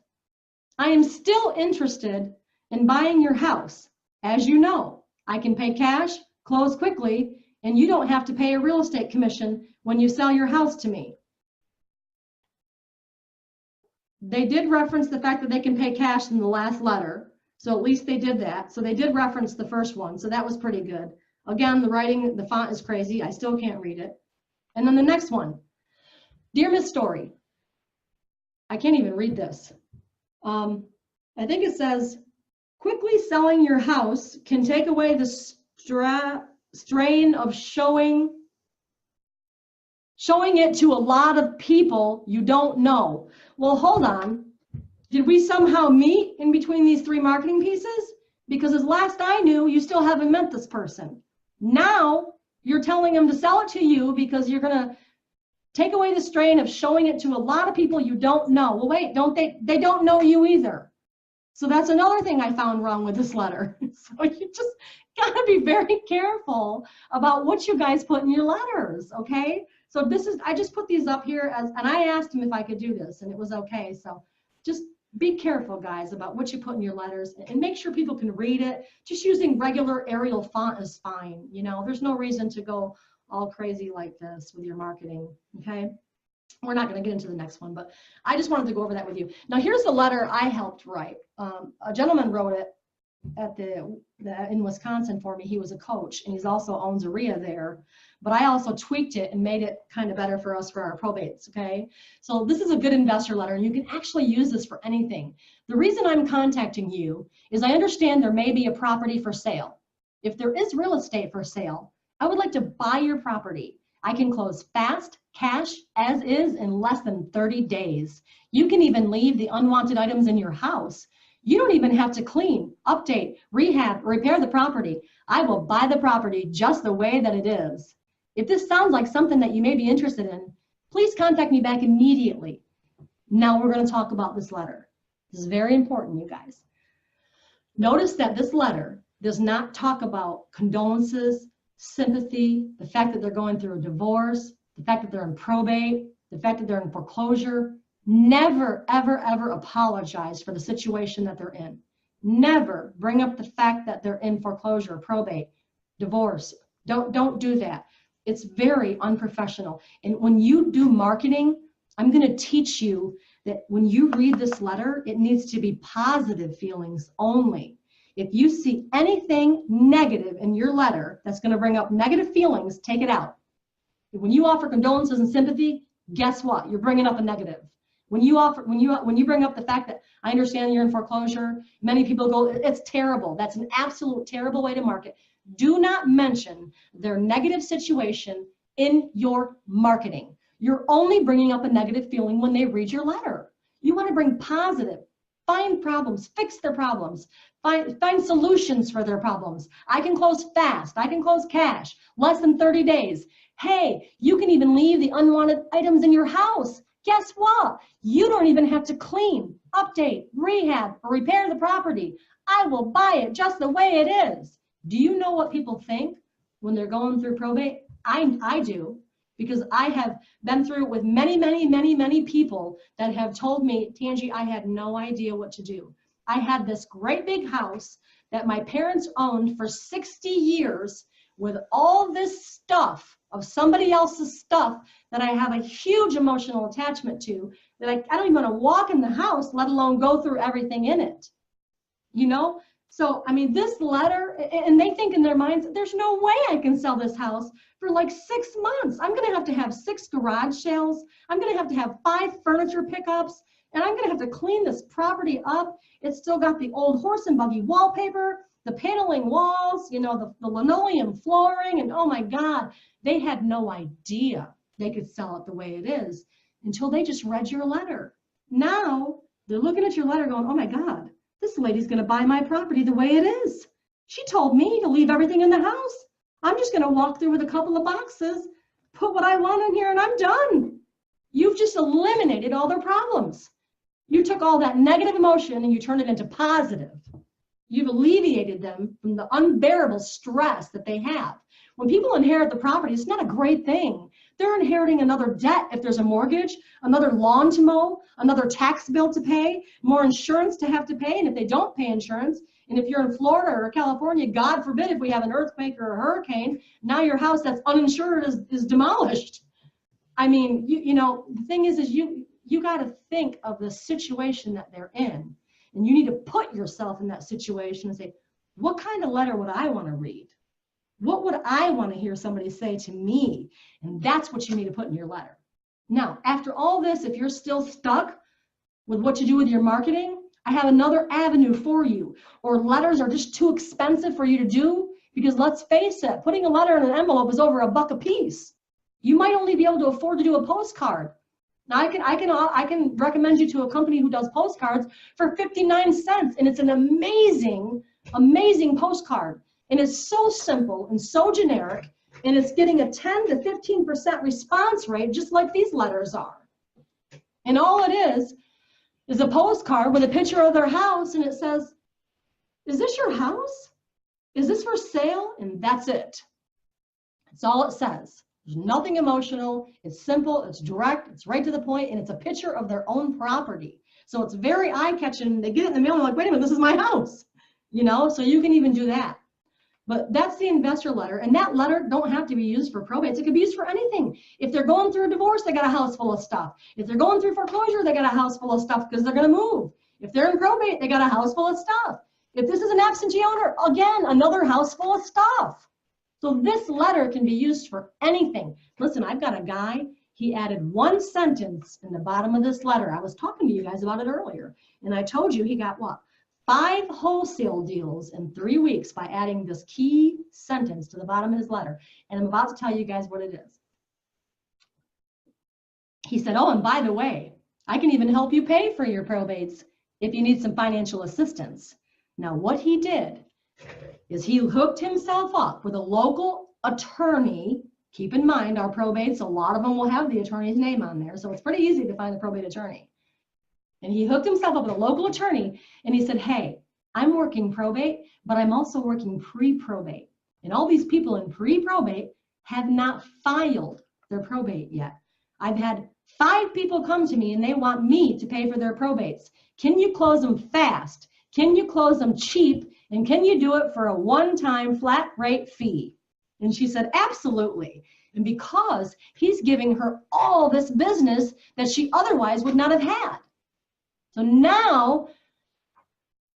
I am still interested in buying your house. As you know, I can pay cash, close quickly, and you don't have to pay a real estate commission when you sell your house to me." They did reference the fact that they can pay cash in the last letter. So at least they did that. So they did reference the first one. So that was pretty good. Again, the writing, the font is crazy. I still can't read it. And then the next one. "Dear Miss Story," I can't even read this. I think it says, "Quickly selling your house can take away the strain of showing it to a lot of people you don't know." Well, hold on. Did we somehow meet in between these 3 marketing pieces? Because as last I knew, you still haven't met this person. Now you're telling them to sell it to you because you're going to take away the strain of showing it to a lot of people you don't know. Well, wait, they don't know you either. So that's another thing I found wrong with this letter. So you just got to be very careful about what you guys put in your letters, okay? So this is, I just put these up here as, and I asked him if I could do this and it was okay. So just be careful, guys, about what you put in your letters and make sure people can read it. Just using regular Arial font is fine. You know, there's no reason to go all crazy like this with your marketing, okay? We're not going to get into the next one, but I just wanted to go over that with you. Now, here's the letter I helped write. A gentleman wrote it at in Wisconsin for me. He was a coach, and he also owns a RIA there. But I also tweaked it and made it kind of better for us for our probates, okay? So this is a good investor letter, and you can actually use this for anything. The reason I'm contacting you is I understand there may be a property for sale. If there is real estate for sale, I would like to buy your property. I can close fast, cash, as is, in less than 30 days. You can even leave the unwanted items in your house. You don't even have to clean, update, rehab, repair the property. I will buy the property just the way that it is. If this sounds like something that you may be interested in, please contact me back immediately. Now we're going to talk about this letter. This is very important, you guys. Notice that this letter does not talk about condolences, sympathy, the fact that they're going through a divorce, the fact that they're in probate, the fact that they're in foreclosure. Never, ever, ever apologize for the situation that they're in. Never bring up the fact that they're in foreclosure, probate, divorce. Don't do that. It's very unprofessional. And when you do marketing, I'm going to teach you that when you read this letter, it needs to be positive feelings only. If you see anything negative in your letter that's going to bring up negative feelings, take it out. When you offer condolences and sympathy, guess what? You're bringing up a negative. When you bring up the fact that I understand you're in foreclosure, many people go, it's terrible. That's an absolute terrible way to market. Do not mention their negative situation in your marketing. You're only bringing up a negative feeling when they read your letter. You want to bring positive. find problems, fix their problems, find solutions for their problems. I can close fast. I can close cash, less than 30 days. Hey, you can even leave the unwanted items in your house. Guess what? You don't even have to clean, update, rehab, or repair the property. I will buy it just the way it is. Do you know what people think when they're going through probate? I do, because I have been through it with many people that have told me, Tangi, I had no idea what to do. I had this great big house that my parents owned for 60 years with all this stuff of somebody else's stuff that I have a huge emotional attachment to, that I don't even want to walk in the house, let alone go through everything in it. You know? So, I mean, this letter, and they think in their minds, there's no way I can sell this house for like 6 months. I'm going to have 6 garage sales. I'm going to have 5 furniture pickups, and I'm going to have to clean this property up. It's still got the old horse and buggy wallpaper, the paneling walls, you know, the linoleum flooring, and oh my God, they had no idea they could sell it the way it is until they just read your letter. Now they're looking at your letter going, oh my God, this lady's going to buy my property the way it is. She told me to leave everything in the house. I'm just going to walk through with a couple of boxes, put what I want in here, and I'm done. You've just eliminated all their problems. You took all that negative emotion and you turned it into positive. You've alleviated them from the unbearable stress that they have. When people inherit the property, it's not a great thing. They're inheriting another debt if there's a mortgage, another lawn to mow, another tax bill to pay, more insurance to have to pay, and if they don't pay insurance, and if you're in Florida or California, God forbid if we have an earthquake or a hurricane, now your house that's uninsured is demolished. I mean, you know, the thing is you got to think of the situation that they're in, and you need to put yourself in that situation and say, what kind of letter would I want to read? What would I want to hear somebody say to me? And that's what you need to put in your letter. Now, after all this, if you're still stuck with what to do with your marketing, I have another avenue for you. Or letters are just too expensive for you to do, because let's face it, putting a letter in an envelope is over $1 a piece. You might only be able to afford to do a postcard. Now I can recommend you to a company who does postcards for 59 cents, and it's an amazing postcard. And it's so simple and so generic, and it's getting a 10 to 15% response rate, just like these letters are. And all it is a postcard with a picture of their house, and it says, is this your house? Is this for sale? And that's it. That's all it says. There's nothing emotional. It's simple, it's direct, it's right to the point, and it's a picture of their own property. So it's very eye-catching. They get it in the mail and they're like, wait a minute, this is my house. You know, so you can even do that. But that's the investor letter, and that letter don't have to be used for probates. It could be used for anything. If they're going through a divorce, they got a house full of stuff. If they're going through foreclosure, they got a house full of stuff because they're going to move. If they're in probate, they got a house full of stuff. If this is an absentee owner, again, another house full of stuff. So this letter can be used for anything. Listen, I've got a guy, he added 1 sentence in the bottom of this letter. I was talking to you guys about it earlier, and I told you he got what? 5 wholesale deals in 3 weeks by adding this key sentence to the bottom of his letter. And I'm about to tell you guys what it is. He said, oh, and by the way, I can even help you pay for your probates if you need some financial assistance. Now, what he did is he hooked himself up with a local attorney. Keep in mind, our probates, a lot of them will have the attorney's name on there, so it's pretty easy to find a probate attorney. And he hooked himself up with a local attorney, and he said, hey, I'm working probate, but I'm also working pre-probate. And all these people in pre-probate have not filed their probate yet. I've had 5 people come to me, and they want me to pay for their probates. Can you close them fast? Can you close them cheap? And can you do it for a one-time flat rate fee? And she said, absolutely. And because he's giving her all this business that she otherwise would not have had. So now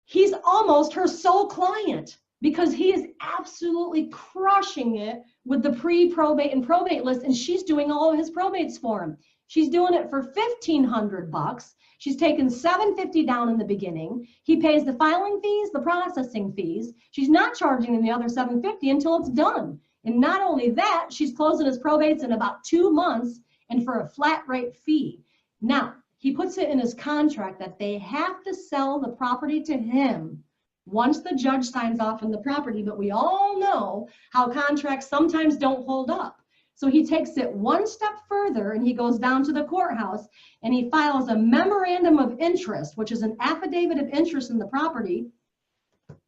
he's almost her sole client, because he is absolutely crushing it with the pre-probate and probate list, and she's doing all of his probates for him. She's doing it for $1,500. She's taken $750 down in the beginning. He pays the filing fees, the processing fees. She's not charging him the other $750 until it's done. And not only that, she's closing his probates in about 2 months and for a flat rate fee. Now, he puts it in his contract that they have to sell the property to him once the judge signs off on the property. But we all know how contracts sometimes don't hold up. So he takes it one step further and he goes down to the courthouse and he files a memorandum of interest, which is an affidavit of interest in the property.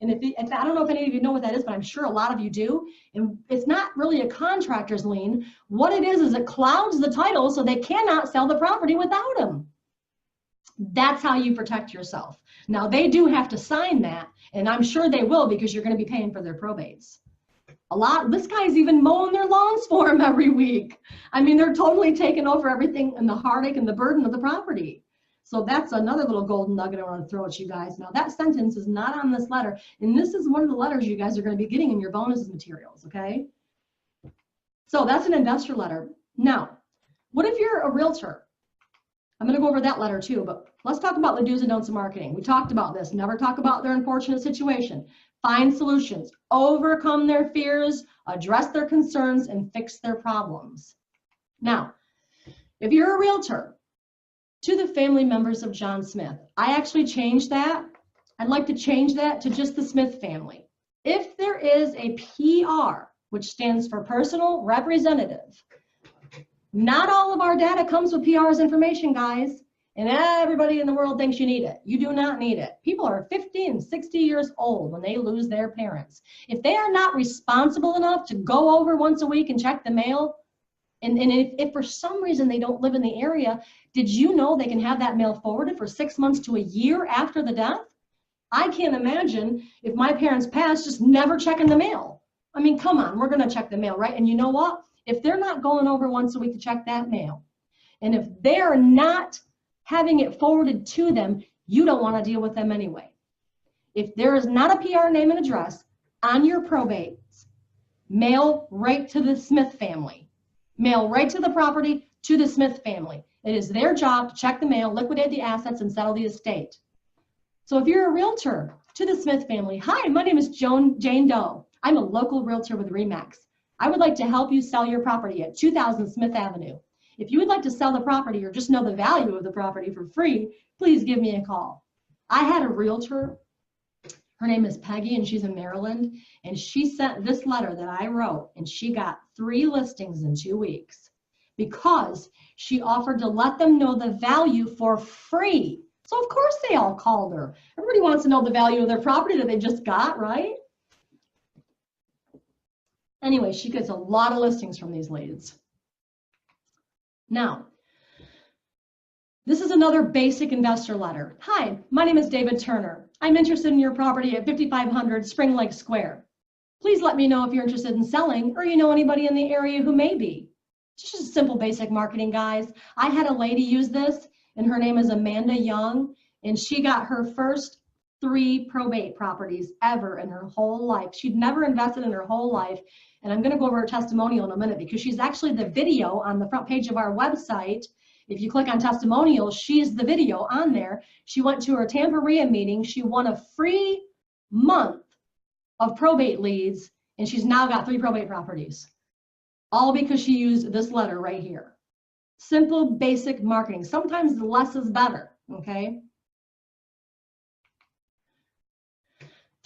And if I don't know if any of you know what that is, but I'm sure a lot of you do. And it's not really a contractor's lien. What it is it clouds the title so they cannot sell the property without him. That's how you protect yourself. Now, they do have to sign that, and I'm sure they will because you're going to be paying for their probates. This guy's even mowing their lawns for him every week. I mean, they're totally taking over everything and the heartache and the burden of the property. So that's another little golden nugget I want to throw at you guys. Now, that sentence is not on this letter, and this is one of the letters you guys are going to be getting in your bonus materials, okay? So that's an investor letter. Now, what if you're a realtor? I'm going to go over that letter too, but let's talk about the do's and don'ts of marketing. We talked about this. Never talk about their unfortunate situation. Find solutions, overcome their fears, address their concerns, and fix their problems. Now, if you're a realtor, to the family members of John Smith, I actually changed that. I'd like to change that to just the Smith family. If there is a PR, which stands for personal representative, not all of our data comes with PR's information, guys, and everybody in the world thinks you need it. You do not need it. People are 50 and 60 years old when they lose their parents. If they are not responsible enough to go over once a week and check the mail, and if for some reason they don't live in the area, did you know they can have that mail forwarded for 6 months to a year after the death? I can't imagine if my parents passed just never checking the mail. I mean, come on, we're going to check the mail, right? And you know what? If they're not going over once a week to check that mail, and if they're not having it forwarded to them, you don't want to deal with them anyway. If there is not a PR name and address on your probates, mail right to the Smith family. Mail right to the property to the Smith family. It is their job to check the mail, liquidate the assets, and settle the estate. So if you're a realtor, to the Smith family, hi, my name is Jane Doe. I'm a local realtor with RE/MAX. I would like to help you sell your property at 2000 Smith Avenue. If you would like to sell the property or just know the value of the property for free, please give me a call. I had a realtor, her name is Peggy, and she's in Maryland, and she sent this letter that I wrote, and she got 3 listings in 2 weeks because she offered to let them know the value for free. So of course they all called her. Everybody wants to know the value of their property that they just got, right? Anyway, she gets a lot of listings from these leads. Now, this is another basic investor letter. Hi, my name is David Turner. I'm interested in your property at 5500 Spring Lake Square. Please let me know if you're interested in selling or you know anybody in the area who may be. Just simple basic marketing, guys. I had a lady use this, and her name is Amanda Young, and she got her first 3 probate properties ever in her whole life. She'd never invested in her whole life. And I'm going to go over her testimonial in a minute because she's actually the video on the front page of our website. If you click on testimonials, she's the video on there. She went to her Tampa RIA meeting. She won a free month of probate leads, and she's now got 3 probate properties. All because she used this letter right here. Simple, basic marketing. Sometimes less is better, okay?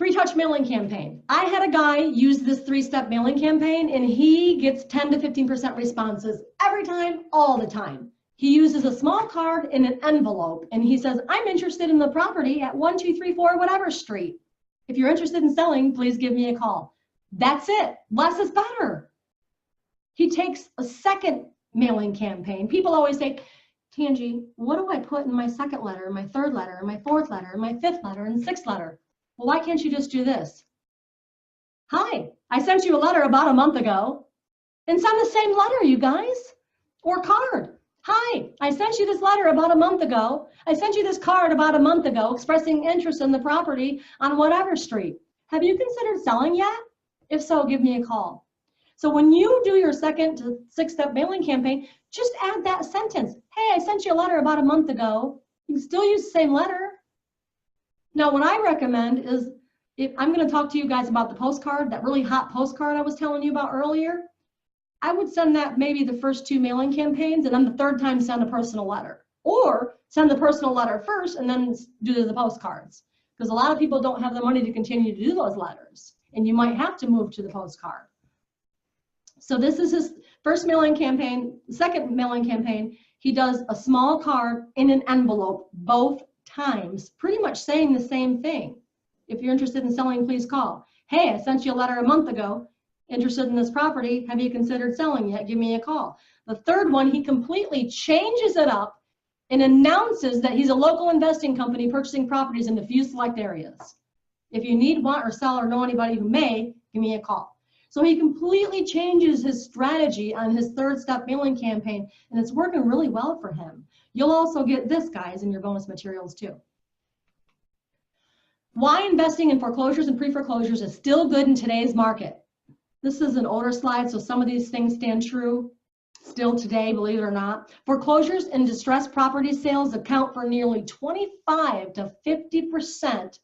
3-touch mailing campaign. I had a guy use this 3-step mailing campaign, and he gets 10 to 15% responses every time, all the time. He uses a small card in an envelope, and he says, I'm interested in the property at 1234 whatever street. If you're interested in selling, please give me a call. That's it. Less is better. He takes a second mailing campaign. People always say, Tangi, what do I put in my second letter, my third letter, my fourth letter, my fifth letter, and sixth letter? Well, why can't you just do this? Hi, I sent you a letter about a month ago, and send the same letter, you guys, or card. Hi, I sent you this letter about a month ago. I sent you this card about a month ago expressing interest in the property on whatever street. Have you considered selling yet? If so, give me a call. So when you do your 2nd to 6-step mailing campaign, just add that sentence. Hey, I sent you a letter about a month ago. You can still use the same letter. Now, what I recommend is, if I'm going to talk to you guys about the postcard, that really hot postcard I was telling you about earlier. I would send that maybe the first 2 mailing campaigns, and then the 3rd time send a personal letter. or send the personal letter first and then do the postcards. Because a lot of people don't have the money to continue to do those letters, and you might have to move to the postcard. So this is his first mailing campaign. Second mailing campaign, he does a small card in an envelope both times, pretty much saying the same thing. If you're interested in selling, please call. Hey, I sent you a letter a month ago. Interested in this property? Have you considered selling yet? Give me a call. The third one, he completely changes it up and announces that he's a local investing company purchasing properties in a few select areas. If you need, want, or sell, or know anybody who may, give me a call. So he completely changes his strategy on his third step mailing campaign, and it's working really well for him. You'll also get this, guys, in your bonus materials too. Why investing in foreclosures and pre-foreclosures is still good in today's market. This is an older slide, so some of these things stand true still today, believe it or not. Foreclosures and distressed property sales account for nearly 25 to 50%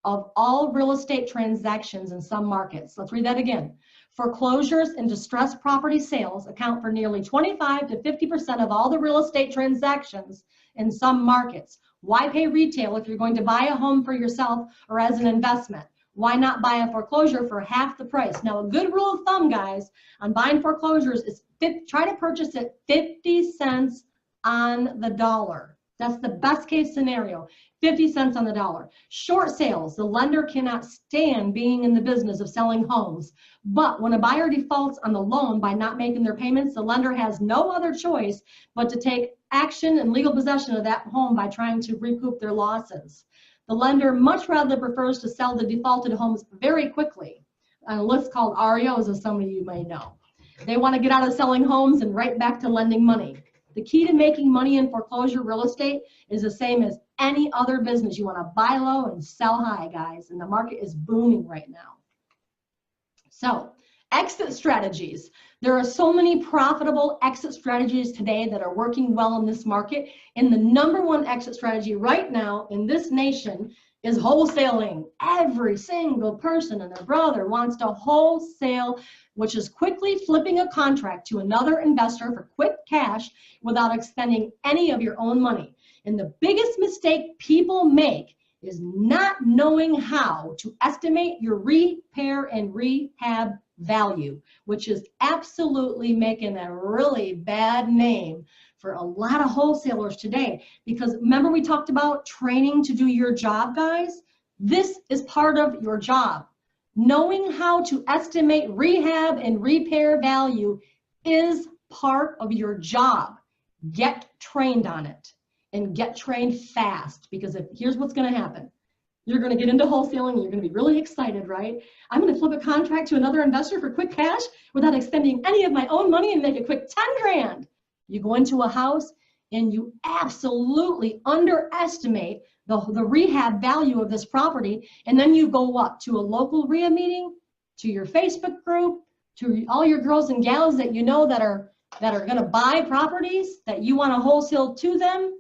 of all real estate transactions in some markets. Let's read that again. Foreclosures and distressed property sales account for nearly 25 to 50% of all the real estate transactions in some markets. Why pay retail if you're going to buy a home for yourself or as an investment? Why not buy a foreclosure for half the price? Now, a good rule of thumb, guys, on buying foreclosures is try to purchase it 50 cents on the dollar. That's the best case scenario, 50 cents on the dollar. Short sales, the lender cannot stand being in the business of selling homes. But when a buyer defaults on the loan by not making their payments, the lender has no other choice but to take action and legal possession of that home by trying to recoup their losses. The lender much rather prefers to sell the defaulted homes very quickly on a list called REOs, as some of you may know. They want to get out of selling homes and right back to lending money. The key to making money in foreclosure real estate is the same as any other business. You want to buy low and sell high, guys, and the market is booming right now. So, exit strategies. There are so many profitable exit strategies today that are working well in this market, and the number one exit strategy right now in this nation is wholesaling. Every single person and their brother wants to wholesale, which is quickly flipping a contract to another investor for quick cash without expending any of your own money. And the biggest mistake people make is not knowing how to estimate your repair and rehab value, which is absolutely making a really bad name for a lot of wholesalers today. Because remember, we talked about training to do your job, guys? This is part of your job. Knowing how to estimate rehab and repair value is part of your job. Get trained on it and get trained fast, because here's what's going to happen. You're going to get into wholesaling and you're going to be really excited, right? I'm going to flip a contract to another investor for quick cash without expending any of my own money and make a quick 10 grand. You go into a house and you absolutely underestimate the rehab value of this property, and then you go up to a local RIA meeting, to your Facebook group, to all your girls and gals that you know that are going to buy properties that you want to wholesale to them,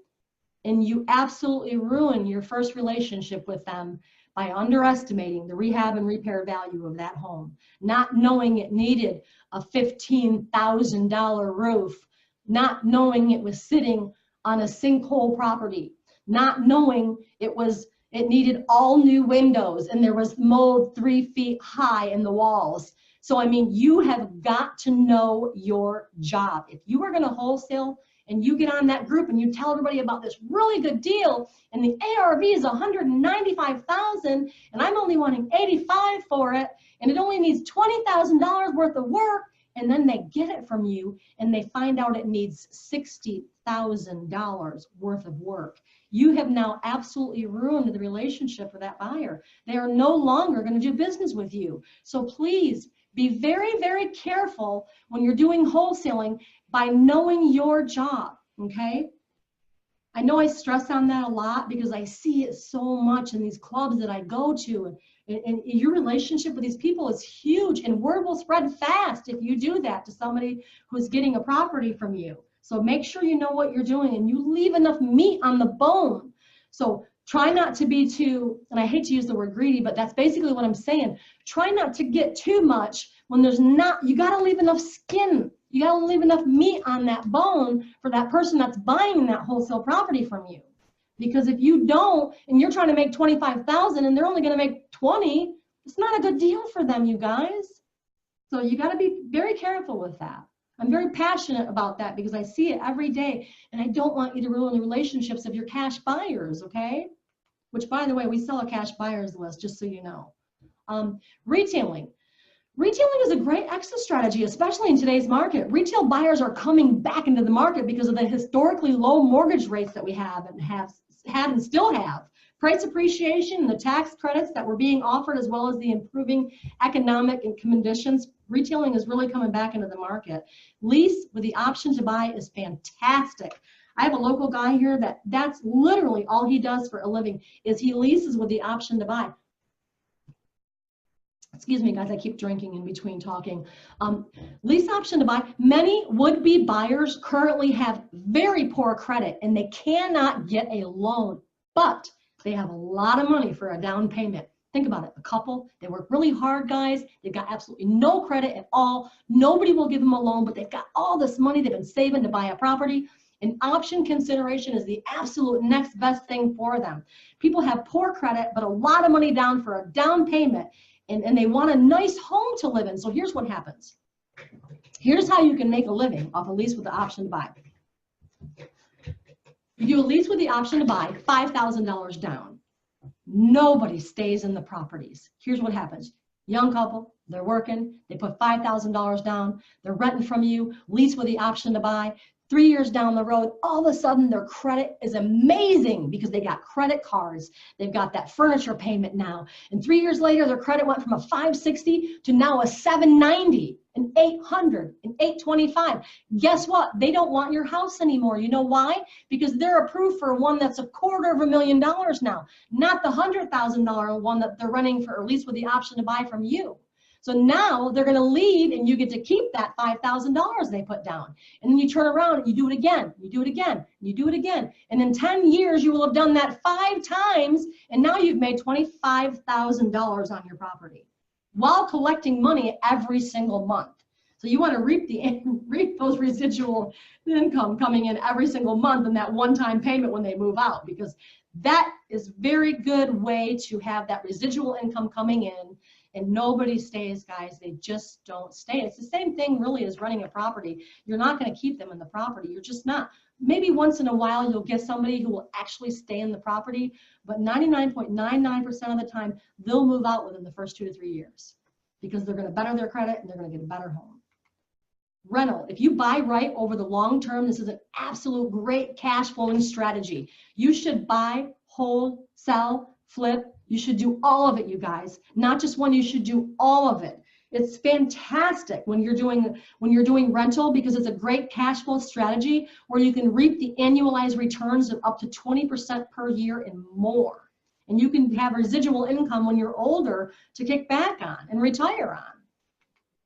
and you absolutely ruin your first relationship with them by underestimating the rehab and repair value of that home, not knowing it needed a $15,000 roof, not knowing it was sitting on a sinkhole property, not knowing it needed all new windows and there was mold 3 feet high in the walls. So, I mean, you have got to know your job. If you are going to wholesale and you get on that group and you tell everybody about this really good deal and the ARV is $195,000 and I'm only wanting $85,000 for it and it only needs $20,000 worth of work, and then they get it from you and they find out it needs $60,000 worth of work, you have now absolutely ruined the relationship with that buyer. They are no longer going to do business with you. So please be very, very careful when you're doing wholesaling by knowing your job, okay? I know I stress on that a lot because I see it so much in these clubs that I go to, and your relationship with these people is huge, and word will spread fast if you do that to somebody who's getting a property from you. So make sure you know what you're doing and you leave enough meat on the bone. So try not to be too, and I hate to use the word greedy, but that's basically what I'm saying. Try not to get too much when there's not, you got to leave enough skin You got to leave enough meat on that bone for that person that's buying that wholesale property from you. Because if you don't, and you're trying to make 25,000 and they're only going to make 20, it's not a good deal for them, you guys. So you got to be very careful with that. I'm very passionate about that because I see it every day, and I don't want you to ruin the relationships of your cash buyers, okay? Which, by the way, we sell a cash buyers list, just so you know. Retailing. Retailing is a great exit strategy, especially in today's market. Retail buyers are coming back into the market because of the historically low mortgage rates that we have had and still have. Price appreciation and the tax credits that were being offered, as well as the improving economic and conditions, retailing is really coming back into the market. Lease with the option to buy is fantastic. I have a local guy here that's literally all he does for a living is he leases with the option to buy. Excuse me, guys, I keep drinking in between talking. Lease option to buy. Many would-be buyers currently have very poor credit and they cannot get a loan, but they have a lot of money for a down payment. Think about it. A couple, they work really hard, guys. They've got absolutely no credit at all. Nobody will give them a loan, but they've got all this money they've been saving to buy a property. An option consideration is the absolute next best thing for them. People have poor credit, but a lot of money down for a down payment, and they want a nice home to live in. So here's what happens. Here's how you can make a living off a lease with the option to buy. You do a lease with the option to buy, $5,000 down. Nobody stays in the properties. Here's what happens. Young couple, they're working, they put $5,000 down, they're renting from you, lease with the option to buy. 3 years down the road, all of a sudden their credit is amazing because they got credit cards. They've got that furniture payment now. And 3 years later, their credit went from a 560 to now a 790, an 800, an 825. Guess what? They don't want your house anymore. You know why? Because they're approved for one that's $250,000 now, not the $100,000 one that they're renting for, or at least with the option to buy from you. So now they're going to leave and you get to keep that $5,000 they put down. And then you turn around and you do it again, you do it again, you do it again. And in 10 years, you will have done that 5 times. And now you've made $25,000 on your property while collecting money every single month. So you want to reap those residual income coming in every single month and that one-time payment when they move out, because that is a very good way to have that residual income coming in. And nobody stays, guys. They just don't stay. It's the same thing really as running a property. You're not going to keep them in the property. You're just not. Maybe once in a while you'll get somebody who will actually stay in the property, but 99.99% of the time they'll move out within the first 2 to 3 years because they're going to better their credit and they're going to get a better home. Rental. If you buy right over the long term, this is an absolute great cash flowing strategy. You should buy, hold, sell, flip. You should do all of it, you guys. Not just one, you should do all of it. It's fantastic when you're doing rental because it's a great cash flow strategy where you can reap the annualized returns of up to 20% per year and more. And you can have residual income when you're older to kick back on and retire on.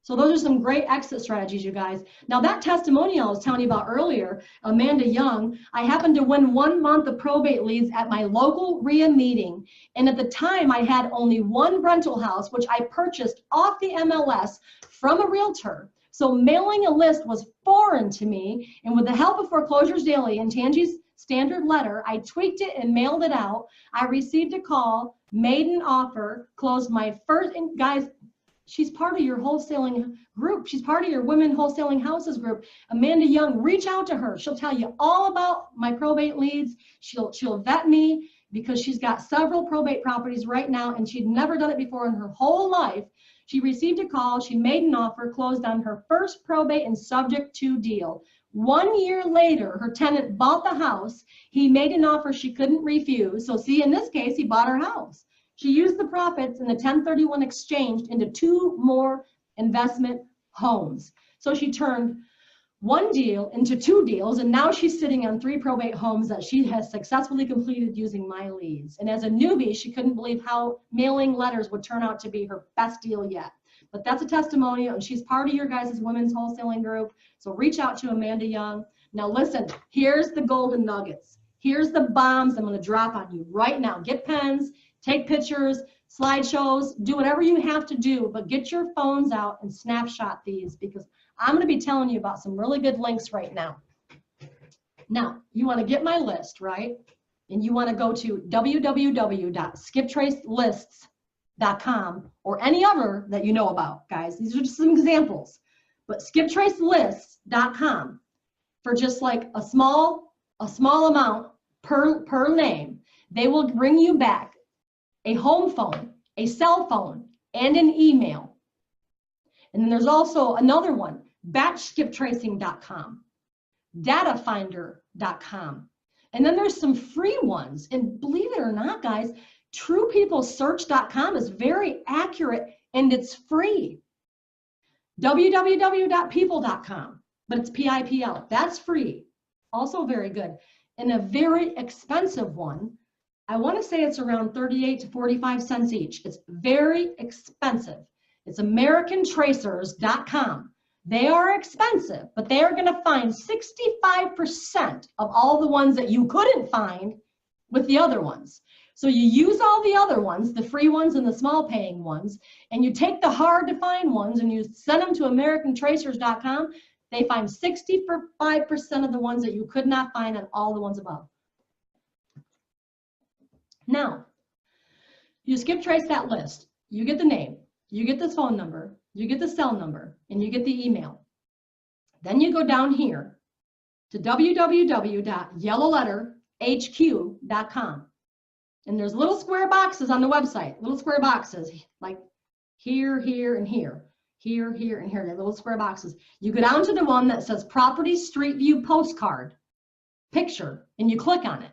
So those are some great exit strategies, you guys. Now that testimonial I was telling you about earlier, Amanda Young, I happened to win 1 month of probate leads at my local RIA meeting. And at the time I had only one rental house, which I purchased off the MLS from a realtor. So mailing a list was foreign to me. And with the help of Foreclosures Daily and Tangi's standard letter, I tweaked it and mailed it out. I received a call, made an offer, closed my first, and guys, she's part of your wholesaling group. She's part of your women wholesaling houses group. Amanda Young, reach out to her. She'll tell you all about my probate leads. She'll vet me because she's got several probate properties right now and she'd never done it before in her whole life. She received a call, she made an offer, closed on her first probate and subject to deal. 1 year later, her tenant bought the house. He made an offer she couldn't refuse. So see, in this case, he bought her house. She used the profits in the 1031 exchange into 2 more investment homes. So she turned 1 deal into 2 deals, and now she's sitting on 3 probate homes that she has successfully completed using my leads. And as a newbie, she couldn't believe how mailing letters would turn out to be her best deal yet. But that's a testimonial, and she's part of your guys' women's wholesaling group. So reach out to Amanda Young. Now listen, here's the golden nuggets. Here's the bombs I'm going to drop on you right now. Get pens. Take pictures, slideshows, do whatever you have to do, but get your phones out and snapshot these because I'm going to be telling you about some really good links right now. Now, you want to get my list, right? And you want to go to www.skiptracelists.com or any other that you know about, guys. These are just some examples. But skiptracelists.com for just like a small amount per name, they will bring you back a home phone, a cell phone, and an email. And then there's also another one, batchskiptracing.com, datafinder.com. And then there's some free ones. And believe it or not, guys, truepeoplesearch.com is very accurate and it's free. www.people.com, but it's PIPL. That's free. Also very good. And a very expensive one, I want to say it's around 38 to 45 cents each. It's very expensive. It's AmericanTracers.com. They are expensive, but they are going to find 65% of all the ones that you couldn't find with the other ones. So you use all the other ones, the free ones and the small paying ones, and you take the hard to find ones and you send them to AmericanTracers.com. They find 65% of the ones that you could not find on all the ones above. Now, you skip trace that list. You get the name, you get the phone number, you get the cell number, and you get the email. Then you go down here to www.yellowletterhq.com. And there's little square boxes on the website, little square boxes like here, here, and here. Here, here, and here. They're little square boxes. You go down to the one that says Property Street View Postcard Picture, and you click on it.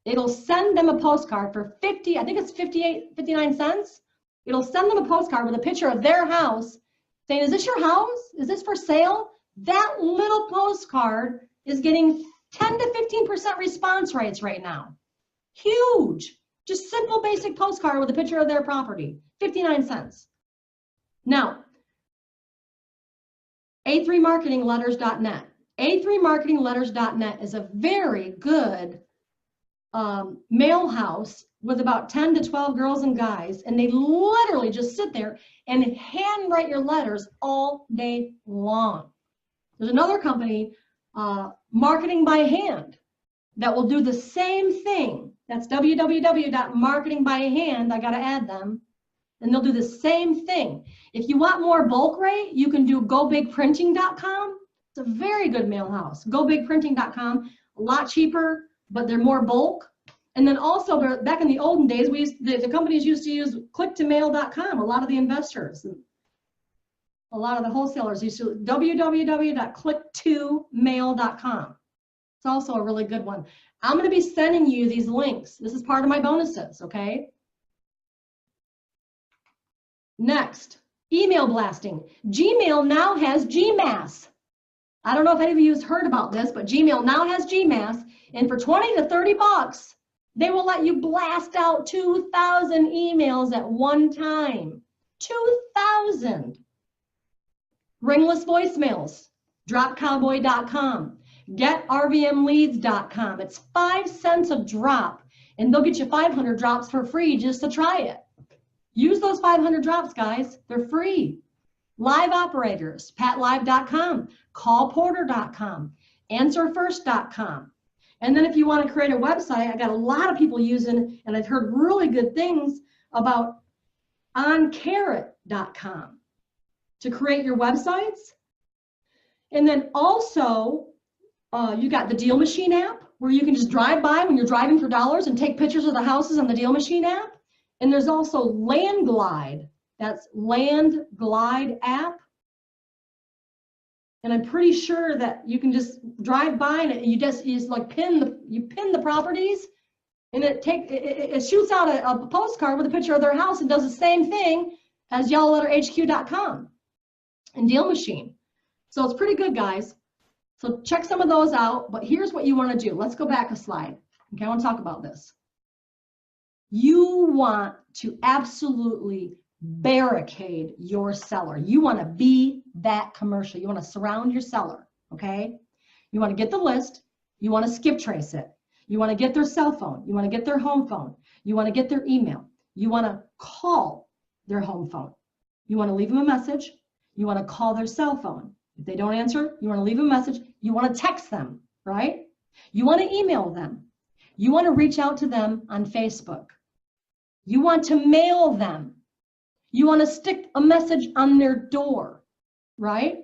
It'll send them a postcard for 50, I think it's 59 cents. It'll send them a postcard with a picture of their house saying, is this your house? Is this for sale? That little postcard is getting 10 to 15% response rates right now. Huge. Just simple basic postcard with a picture of their property, 59 cents. Now, A3marketingletters.net. A3marketingletters.net is a very good mail house with about 10 to 12 girls and guys, and they literally just sit there and handwrite your letters all day long. There's another company, Marketing by Hand, that will do the same thing. That's www.marketingbyhand. I got to add them. And they'll do the same thing. If you want more bulk rate, you can do gobigprinting.com. It's a very good mail house. Gobigprinting.com, a lot cheaper, but they're more bulk. And then also, back in the olden days, the companies used to use click-to-mail.com. A lot of the investors, a lot of the wholesalers used to www.click-to-mail.com. It's also a really good one. I'm going to be sending you these links. This is part of my bonuses, okay? Next, email blasting. Gmail now has GMass. I don't know if any of you have heard about this, but Gmail now has GMass, and for 20 to 30 bucks, they will let you blast out 2,000 emails at one time. 2,000. Ringless voicemails. DropCowboy.com. GetRVMLeads.com. It's 5 cents a drop, and they'll get you 500 drops for free just to try it. Use those 500 drops, guys. They're free. Live operators, patlive.com, callporter.com, answerfirst.com. And then if you want to create a website, I got a lot of people using, and I've heard really good things about oncarrot.com to create your websites. And then also, you got the Deal Machine app, where you can just drive by when you're driving for dollars and take pictures of the houses on the Deal Machine app. And there's also Landglide. That's Landglide app. And I'm pretty sure that you can just drive by and you just like pin the properties, and it shoots out a postcard with a picture of their house and does the same thing as yellowletterhq.com and Deal Machine. So it's pretty good, guys. So check some of those out, but here's what you want to do. Let's go back a slide. Okay, I want to talk about this. You want to absolutely barricade your seller. You want to be that commercial. You want to surround your seller, okay? You want to get the list. You want to skip trace it. You want to get their cell phone. You want to get their home phone. You want to get their email. You want to call their home phone. You want to leave them a message. You want to call their cell phone. If they don't answer, you want to leave a message. You want to text them, right? You want to email them. You want to reach out to them on Facebook. You want to mail them. You want to stick a message on their door, right?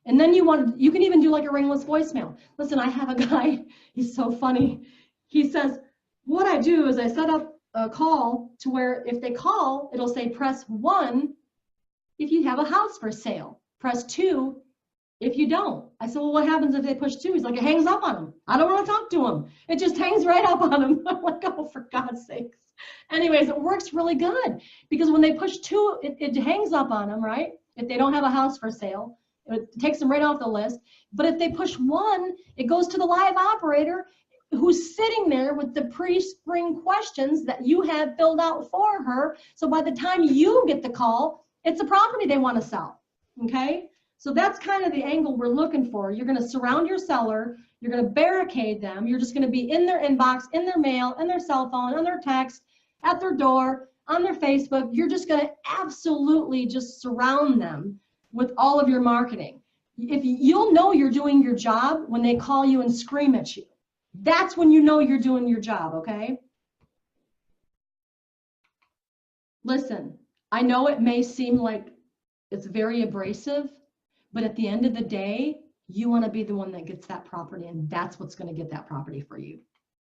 And then you can even do like a ringless voicemail. Listen, I have a guy, he's so funny. He says, what I do is I set up a call to where if they call, it'll say press 1 if you have a house for sale. Press 2 if you don't. I said, well, what happens if they push 2? He's like, it hangs up on them. I don't want to talk to him. It just hangs right up on him. I'm like, oh, for God's sakes. Anyways, it works really good because when they push 2, it hangs up on them, right? If they don't have a house for sale, it takes them right off the list. But if they push 1, it goes to the live operator who's sitting there with the pre-screen questions that you have filled out for her. So by the time you get the call, it's a property they want to sell, okay? So that's kind of the angle we're looking for. You're going to surround your seller. You're going to barricade them. You're just going to be in their inbox, in their mail, in their cell phone, on their text, at their door, on their Facebook. You're just going to absolutely just surround them with all of your marketing. If you'll know you're doing your job when they call you and scream at you. That's when you know you're doing your job, okay? Listen, I know it may seem like it's very abrasive, but at the end of the day, you want to be the one that gets that property, and that's what's going to get that property for you.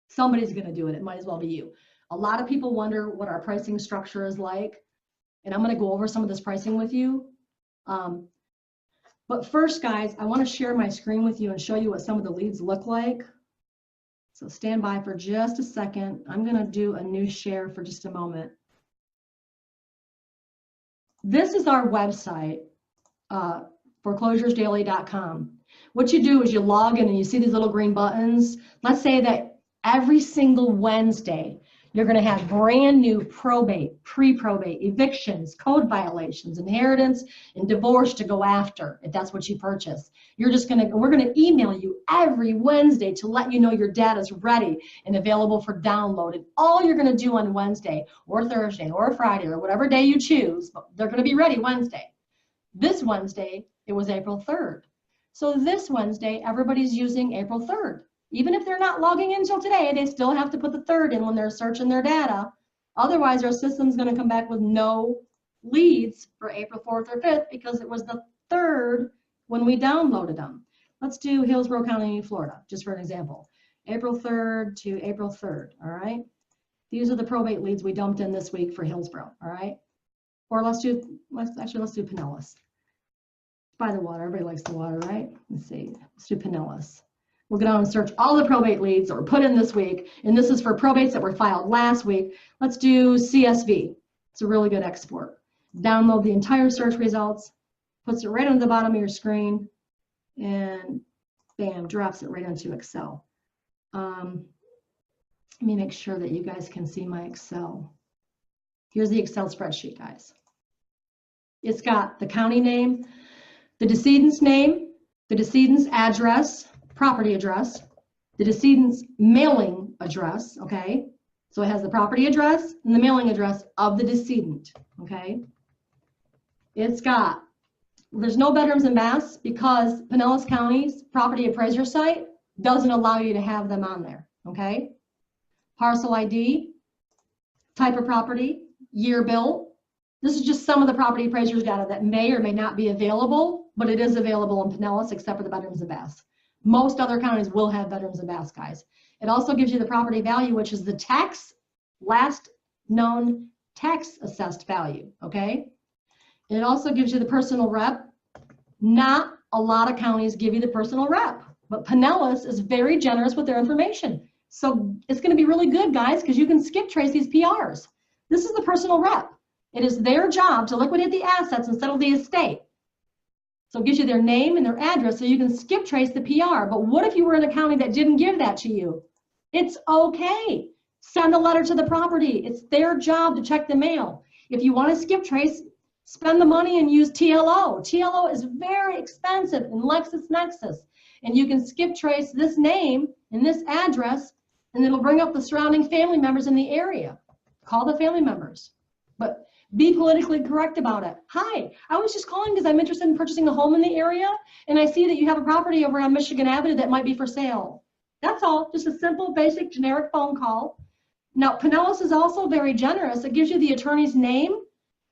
Somebody's going to do it. It might as well be you. A lot of people wonder what our pricing structure is like, and I'm going to go over some of this pricing with you. But first, guys, I want to share my screen with you and show you what some of the leads look like. So stand by for just a second. I'm going to do a new share for just a moment. This is our website, ForeclosuresDaily.com. What you do is you log in and you see these little green buttons. Let's say that every single Wednesday, you're going to have brand new probate, pre-probate, evictions, code violations, inheritance, and divorce to go after if that's what you purchase. We're going to email you every Wednesday to let you know your data is ready and available for download. And all you're going to do on Wednesday or Thursday or Friday or whatever day you choose, but they're going to be ready Wednesday. This Wednesday, it was April 3rd. So this Wednesday, everybody's using April 3rd. Even if they're not logging in until today, they still have to put the 3rd in when they're searching their data. Otherwise, our system's going to come back with no leads for April 4th or 5th because it was the 3rd when we downloaded them. Let's do Hillsborough County, Florida, just for an example. April 3rd to April 3rd, all right? These are the probate leads we dumped in this week for Hillsborough, all right? Or let's do Pinellas. By the water, everybody likes the water, right? Let's see, let's do Pinellas. We'll go down and search all the probate leads that were put in this week, and this is for probates that were filed last week. Let's do CSV. It's a really good export. Download the entire search results, puts it right on the bottom of your screen, and bam, drops it right into Excel. Let me make sure that you guys can see my Excel. Here's the Excel spreadsheet, guys. It's got the county name, the decedent's name, the decedent's address, property address, the decedent's mailing address, okay? So it has the property address and the mailing address of the decedent, okay? It's got, there's no bedrooms and baths because Pinellas County's property appraiser site doesn't allow you to have them on there, okay? Parcel ID, type of property, year built. This is just some of the property appraisers data that may or may not be available, but it is available in Pinellas except for the bedrooms and baths. Most other counties will have bedrooms and baths, guys. It also gives you the property value, which is the last known tax assessed value, okay? And it also gives you the personal rep. Not a lot of counties give you the personal rep, but Pinellas is very generous with their information. So it's going to be really good, guys, because you can skip trace these PRs. This is the personal rep. It is their job to liquidate the assets and settle the estate. So it gives you their name and their address so you can skip trace the PR. But what if you were in a county that didn't give that to you? It's okay. Send a letter to the property. It's their job to check the mail. If you want to skip trace, spend the money and use TLO. TLO is very expensive in LexisNexis. And you can skip trace this name and this address, and it'll bring up the surrounding family members in the area. Call the family members. But Be politically correct about it. Hi, I was just calling because I'm interested in purchasing a home in the area, and I see that you have a property over on Michigan Avenue that might be for sale. That's all, just a simple, basic, generic phone call. Now, Pinellas is also very generous. It gives you the attorney's name.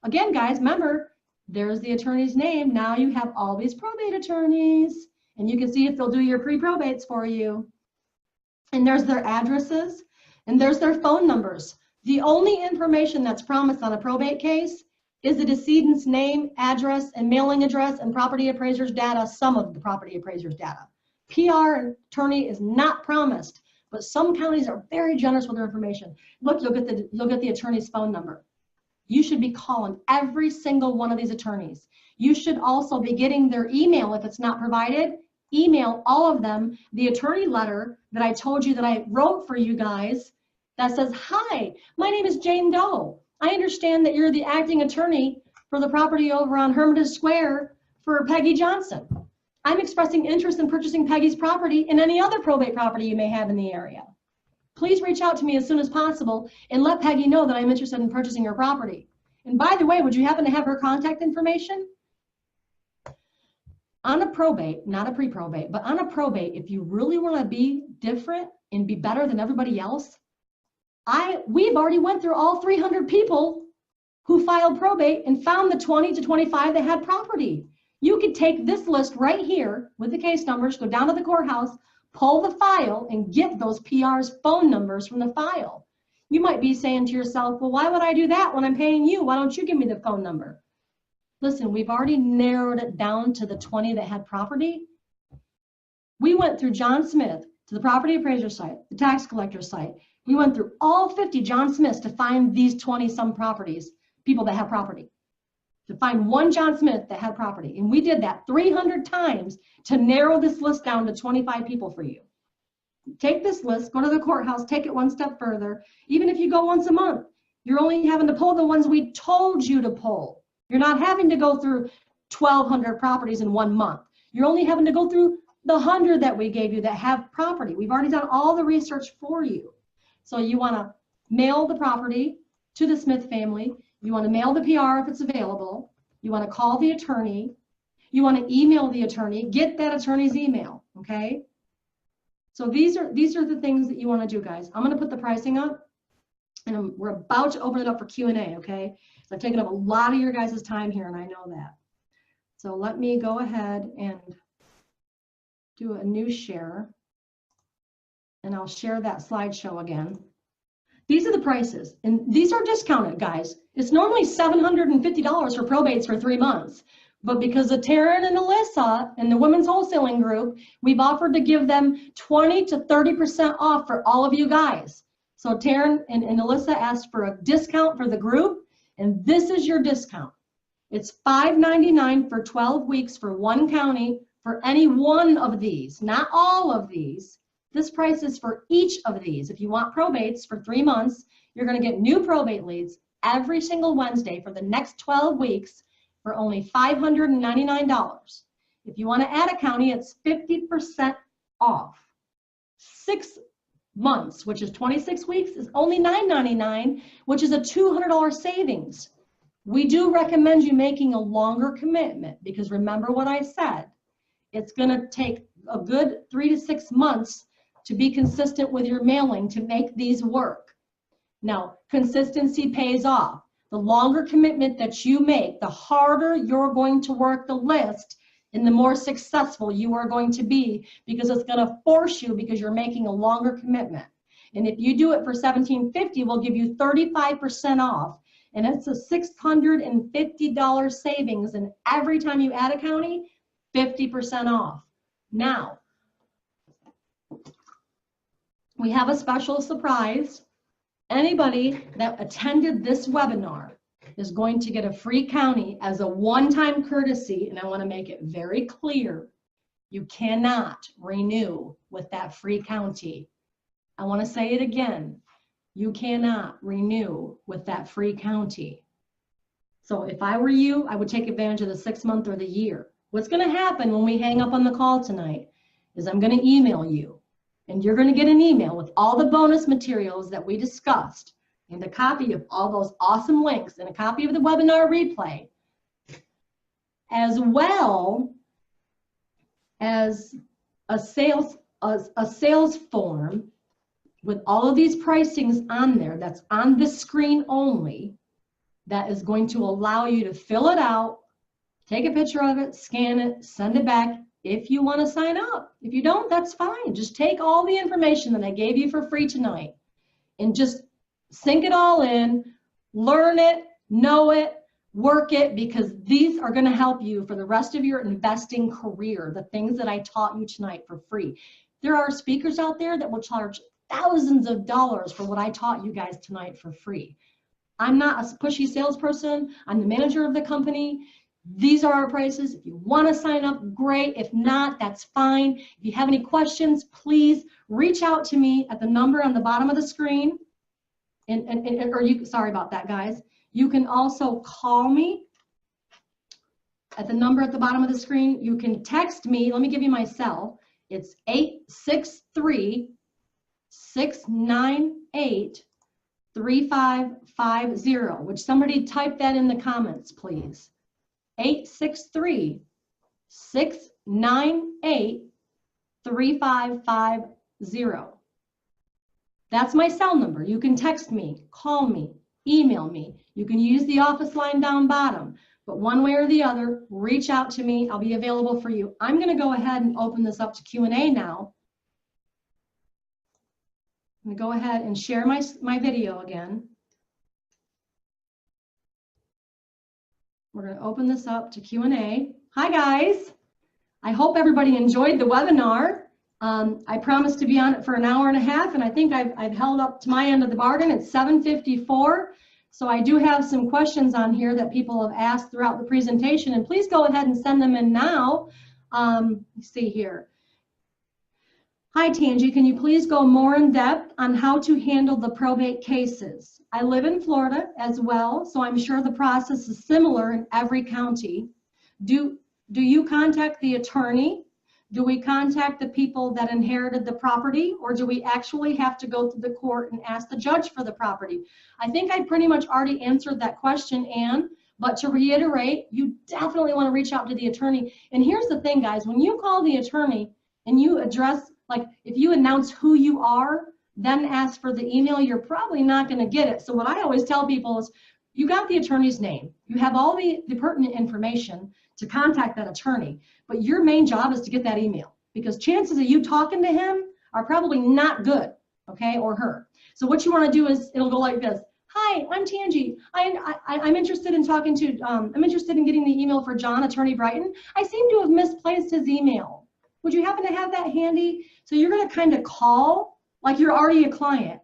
Again, guys, remember, there's the attorney's name. Now you have all these probate attorneys, and you can see if they'll do your pre-probates for you. And there's their addresses, and there's their phone numbers. The only information that's promised on a probate case is the decedent's name, address, and mailing address, and property appraiser's data, some of the property appraiser's data. PR attorney is not promised, but some counties are very generous with their information. Look, you'll get the attorney's phone number. You should be calling every single one of these attorneys. You should also be getting their email if it's not provided. Email all of them the attorney letter that I told you that I wrote for you guys that says, hi, my name is Jane Doe. I understand that you're the acting attorney for the property over on Hermitage Square for Peggy Johnson. I'm expressing interest in purchasing Peggy's property and any other probate property you may have in the area. Please reach out to me as soon as possible and let Peggy know that I'm interested in purchasing her property. And by the way, would you happen to have her contact information? On a probate, not a pre-probate, but on a probate, if you really want to be different and be better than everybody else, we've already went through all 300 people who filed probate and found the 20 to 25 that had property. You could take this list right here with the case numbers, go down to the courthouse, pull the file, and get those PR's phone numbers from the file. You might be saying to yourself, well, why would I do that when I'm paying you? Why don't you give me the phone number? Listen, we've already narrowed it down to the 20 that had property. We went through John Smith to the property appraiser site, the tax collector site. We went through all 50 John Smiths to find these 20-some properties, people that have property, to find one John Smith that had property. And we did that 300 times to narrow this list down to 25 people for you. Take this list, go to the courthouse, take it one step further. Even if you go once a month, you're only having to pull the ones we told you to pull. You're not having to go through 1,200 properties in 1 month. You're only having to go through the 100 that we gave you that have property. We've already done all the research for you. So you want to mail the property to the Smith family. You want to mail the PR if it's available. You want to call the attorney. You want to email the attorney. Get that attorney's email, okay? So these are the things that you want to do, guys. I'm going to put the pricing up, and we're about to open it up for Q&A, okay? So I've taken up a lot of your guys' time here, and I know that. So let me go ahead and do a new share, and I'll share that slideshow again. These are the prices, and these are discounted, guys. It's normally $750 for probates for 3 months, but because of Taryn and Alyssa and the Women's Wholesaling Group, we've offered to give them 20 to 30% off for all of you guys. So Taryn and Alyssa asked for a discount for the group, and this is your discount. It's $5.99 for 12 weeks for one county for any one of these, not all of these. This price is for each of these. If you want probates for 3 months, you're going to get new probate leads every single Wednesday for the next 12 weeks for only $599. If you want to add a county, it's 50% off. 6 months, which is 26 weeks, is only $9.99, which is a $200 savings. We do recommend you making a longer commitment because remember what I said. It's going to take a good 3 to 6 months to be consistent with your mailing to make these work. Now, consistency pays off. The longer commitment that you make, the harder you're going to work the list and the more successful you are going to be because it's going to force you because you're making a longer commitment. And if you do it for $1,750, we'll give you 35% off. And it's a $650 savings. And every time you add a county, 50% off. Now, we have a special surprise. Anybody that attended this webinar is going to get a free county as a one-time courtesy, and I want to make it very clear, you cannot renew with that free county. I want to say it again, you cannot renew with that free county. So if I were you, I would take advantage of the 6 month or the year. What's going to happen when we hang up on the call tonight is I'm going to email you, and you're going to get an email with all the bonus materials that we discussed. and a copy of all those awesome links and a copy of the webinar replay, as well as a sales form with all of these pricings on there that's on this screen only, that is going to allow you to fill it out, take a picture of it, scan it, send it back if you want to sign up. If you don't, that's fine. Just take all the information that I gave you for free tonight and just sink it all in, learn it, know it, work it, because these are going to help you for the rest of your investing career, the things that I taught you tonight for free. There are speakers out there that will charge thousands of dollars for what I taught you guys tonight for free. I'm not a pushy salesperson. I'm the manager of the company. These are our prices. If you want to sign up, great. If not, that's fine. If you have any questions, please reach out to me at the number on the bottom of the screen. Sorry about that, guys. You can also call me at the number at the bottom of the screen. You can text me. Let me give you my cell. It's 863-698-3550. Would somebody type that in the comments, please? 863-698-3550. That's my cell number. You can text me, call me, email me. You can use the office line down bottom, but one way or the other, reach out to me. I'll be available for you. I'm going to go ahead and open this up to Q&A now. I'm going to go ahead and share my video again. We're going to open this up to Q&A. Hi, guys. I hope everybody enjoyed the webinar. I promised to be on it for an hour and a half, and I think I've held up to my end of the bargain. It's 7:54, so I do have some questions on here that people have asked throughout the presentation, and please go ahead and send them in now. Let's see here. Hi, Tangi, can you please go more in depth on how to handle the probate cases? I live in Florida as well, so I'm sure the process is similar in every county. Do you contact the attorney? Do we contact the people that inherited the property, or do we actually have to go to the court and ask the judge for the property? I think I pretty much already answered that question, Anne, but to reiterate, you definitely want to reach out to the attorney. And here's the thing, guys, when you call the attorney and you address, like if you announce who you are, then ask for the email, you're probably not going to get it. So what I always tell people is, you got the attorney's name, you have all the pertinent information to contact that attorney, but your main job is to get that email, because chances of you talking to him are probably not good, okay, or her. So what you want to do is, it'll go like this. Hi, I'm Tangi. I'm interested in talking to, I'm interested in getting the email for John, Attorney Brighton. I seem to have misplaced his email. Would you happen to have that handy? So you're going to kind of call like you're already a client.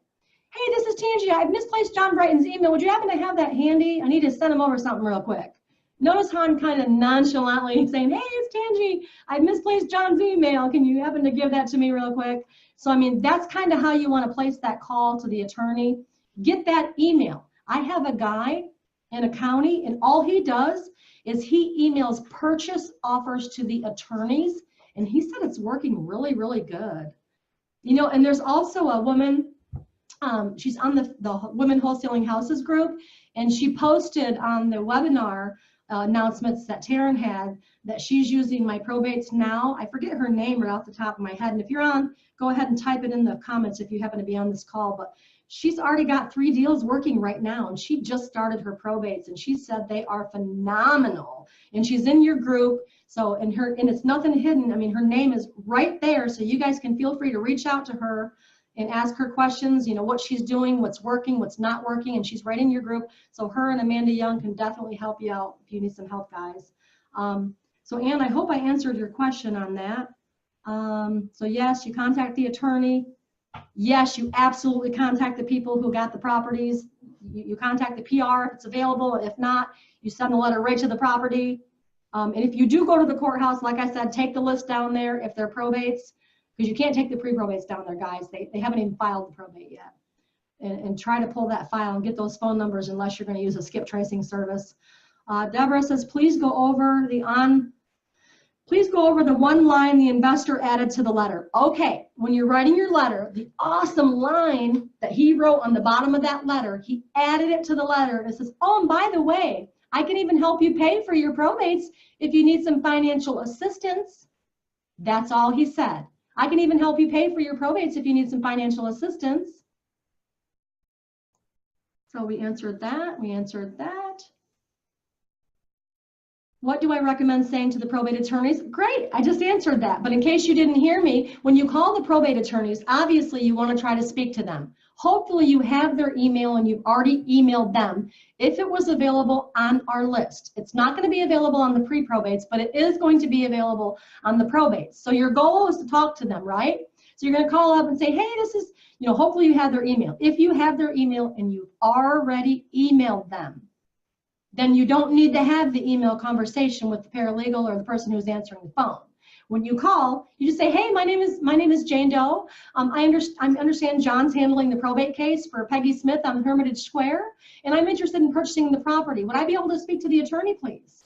Hey, this is Tangi. I've misplaced John Brighton's email. Would you happen to have that handy? I need to send him over something real quick. Notice how I'm kind of nonchalantly saying, hey, it's Tangi. I've misplaced John's email. Can you happen to give that to me real quick? So, I mean, that's kind of how you want to place that call to the attorney. Get that email. I have a guy in a county, and all he does is he emails purchase offers to the attorneys, and he said it's working really, really good. You know, and there's also a woman, she's on the Women Wholesaling Houses group, and she posted on the webinar announcements that Taryn had that she's using my probates now. I forget her name right off the top of my head, and if you're on, go ahead and type it in the comments if you happen to be on this call. But she's already got 3 deals working right now, and she just started her probates, and she said they are phenomenal. And she's in your group, so and it's nothing hidden. I mean, her name is right there, so you guys can feel free to reach out to her and ask her questions, you know, what she's doing, what's working, what's not working, and she's right in your group. So her and Amanda Young can definitely help you out if you need some help, guys. So Ann, I hope I answered your question on that. So yes, you contact the attorney. Yes, you absolutely contact the people who got the properties. You contact the PR if it's available. If not, you send a letter right to the property. And if you do go to the courthouse, like I said, take the list down there if they're probates, because you can't take the pre-probates down there, guys. They haven't even filed the probate yet. And try to pull that file and get those phone numbers unless you're going to use a skip tracing service. Deborah says, please go over the Please go over the one line the investor added to the letter. Okay, when you're writing your letter, the awesome line that he wrote on the bottom of that letter, he added it to the letter, and it says, oh, and by the way, I can even help you pay for your probates if you need some financial assistance. That's all he said. I can even help you pay for your probates if you need some financial assistance. So we answered that, we answered that. What do I recommend saying to the probate attorneys? Great, I just answered that. But in case you didn't hear me, when you call the probate attorneys, obviously you want to try to speak to them. Hopefully you have their email and you've already emailed them if it was available on our list. It's not going to be available on the pre-probates, but it is going to be available on the probates. So your goal is to talk to them, right? So you're going to call up and say, hey, this is, hopefully you have their email. If you have their email and you've already emailed them, then you don't need to have the email conversation with the paralegal or the person who's answering the phone. When you call, you just say, hey, my name is Jane Doe. I understand John's handling the probate case for Peggy Smith on Hermitage Square, and I'm interested in purchasing the property. Would I be able to speak to the attorney, please?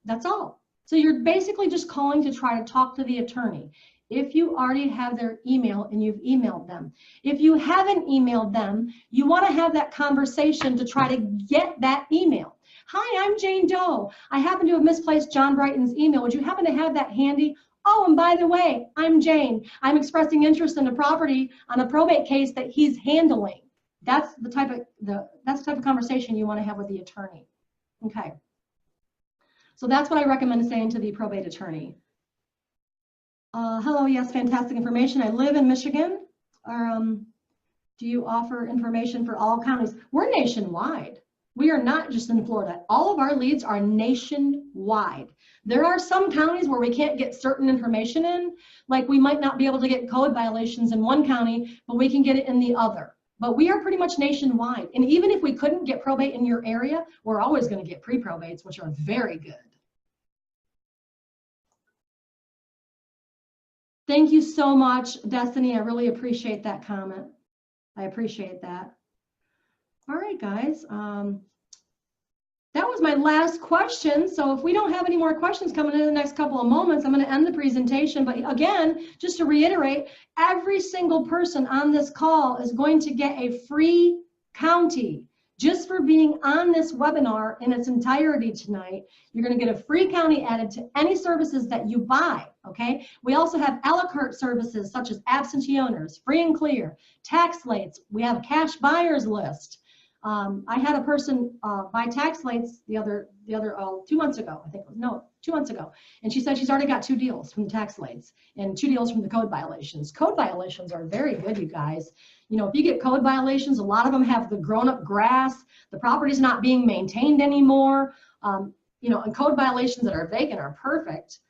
That's all. So you're basically just calling to try to talk to the attorney. If you already have their email and you've emailed them. If you haven't emailed them, you want to have that conversation to try to get that email. Hi, I'm Jane Doe. I happen to have misplaced John Brighton's email. Would you happen to have that handy? Oh, and by the way, I'm Jane. I'm expressing interest in a property on a probate case that he's handling. That's the type of conversation you want to have with the attorney. Okay. So that's what I recommend saying to the probate attorney. Hello, yes, fantastic information. I live in Michigan. Do you offer information for all counties? We're nationwide. We are not just in Florida. All of our leads are nationwide. There are some counties where we can't get certain information in, like we might not be able to get code violations in one county, but we can get it in the other. But we are pretty much nationwide. And even if we couldn't get probate in your area, we're always going to get pre-probates, which are very good. Thank you so much, Destiny. I really appreciate that comment. I appreciate that. All right, guys. That was my last question. So if we don't have any more questions coming in the next couple of moments, I'm going to end the presentation. But again, just to reiterate, every single person on this call is going to get a free county. Just for being on this webinar in its entirety tonight, you're going to get a free county added to any services that you buy, okay? We also have a la carte services such as absentee owners, free and clear, tax lates. We have a cash buyers list. I had a person buy tax lates the other 2 months ago, I think. No, 2 months ago. And she said she's already got 2 deals from the tax lates and 2 deals from the code violations. Code violations are very good, you guys. If you get code violations, a lot of them have the grown-up grass. The property's not being maintained anymore. And code violations that are vacant are perfect.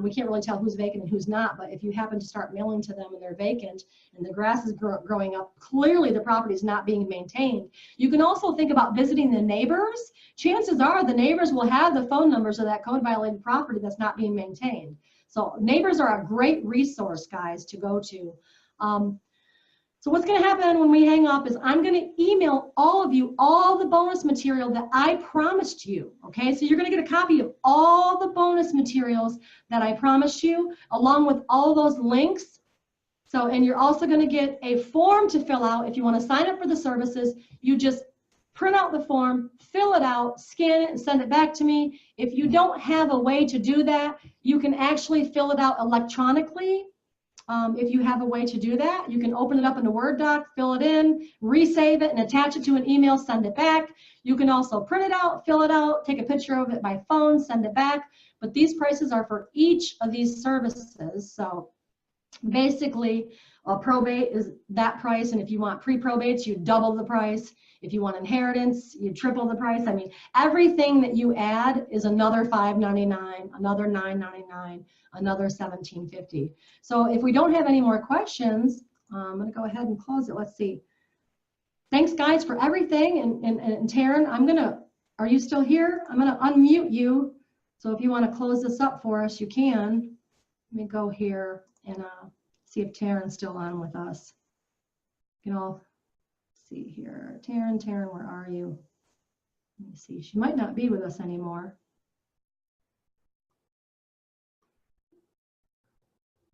We can't really tell who's vacant and who's not, but if you happen to start mailing to them and they're vacant and the grass is growing up, clearly the property is not being maintained. You can also think about visiting the neighbors. Chances are the neighbors will have the phone numbers of that code violated property that's not being maintained. So neighbors are a great resource, guys, to go to. So what's going to happen when we hang up is I'm going to email all of you all the bonus material that I promised you, okay? So you're going to get a copy of all the bonus materials that I promised you, along with all those links. So, and you're also going to get a form to fill out. If you want to sign up for the services, you just print out the form, fill it out, scan it, and send it back to me. If you don't have a way to do that, you can actually fill it out electronically. If you have a way to do that, you can open it up in a Word doc, fill it in, resave it, and attach it to an email, send it back. You can also print it out, fill it out, take a picture of it by phone, send it back. But these prices are for each of these services. So basically, probate is that price, and if you want pre-probates, you double the price. If you want inheritance, you triple the price. I mean, everything that you add is another $5.99, another $9.99, another $17.50. So if we don't have any more questions, I'm going to go ahead and close it. Let's see. Thanks, guys, for everything. And Taryn, are you still here? I'm going to unmute you. So if you want to close this up for us, you can. Let me go here and see if Taryn's still on with us. You know, see here. Taryn, where are you? Let me see. She might not be with us anymore.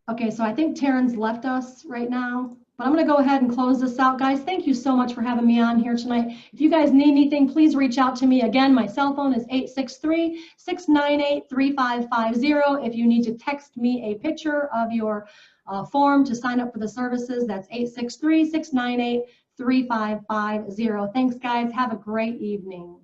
Okay, so I think Taryn's left us right now, but I'm going to go ahead and close this out, guys. Thank you so much for having me on here tonight. If you guys need anything, please reach out to me. Again, my cell phone is 863-698-3550. If you need to text me a picture of your form to sign up for the services, that's 863-698-3550. Thanks, guys. Have a great evening.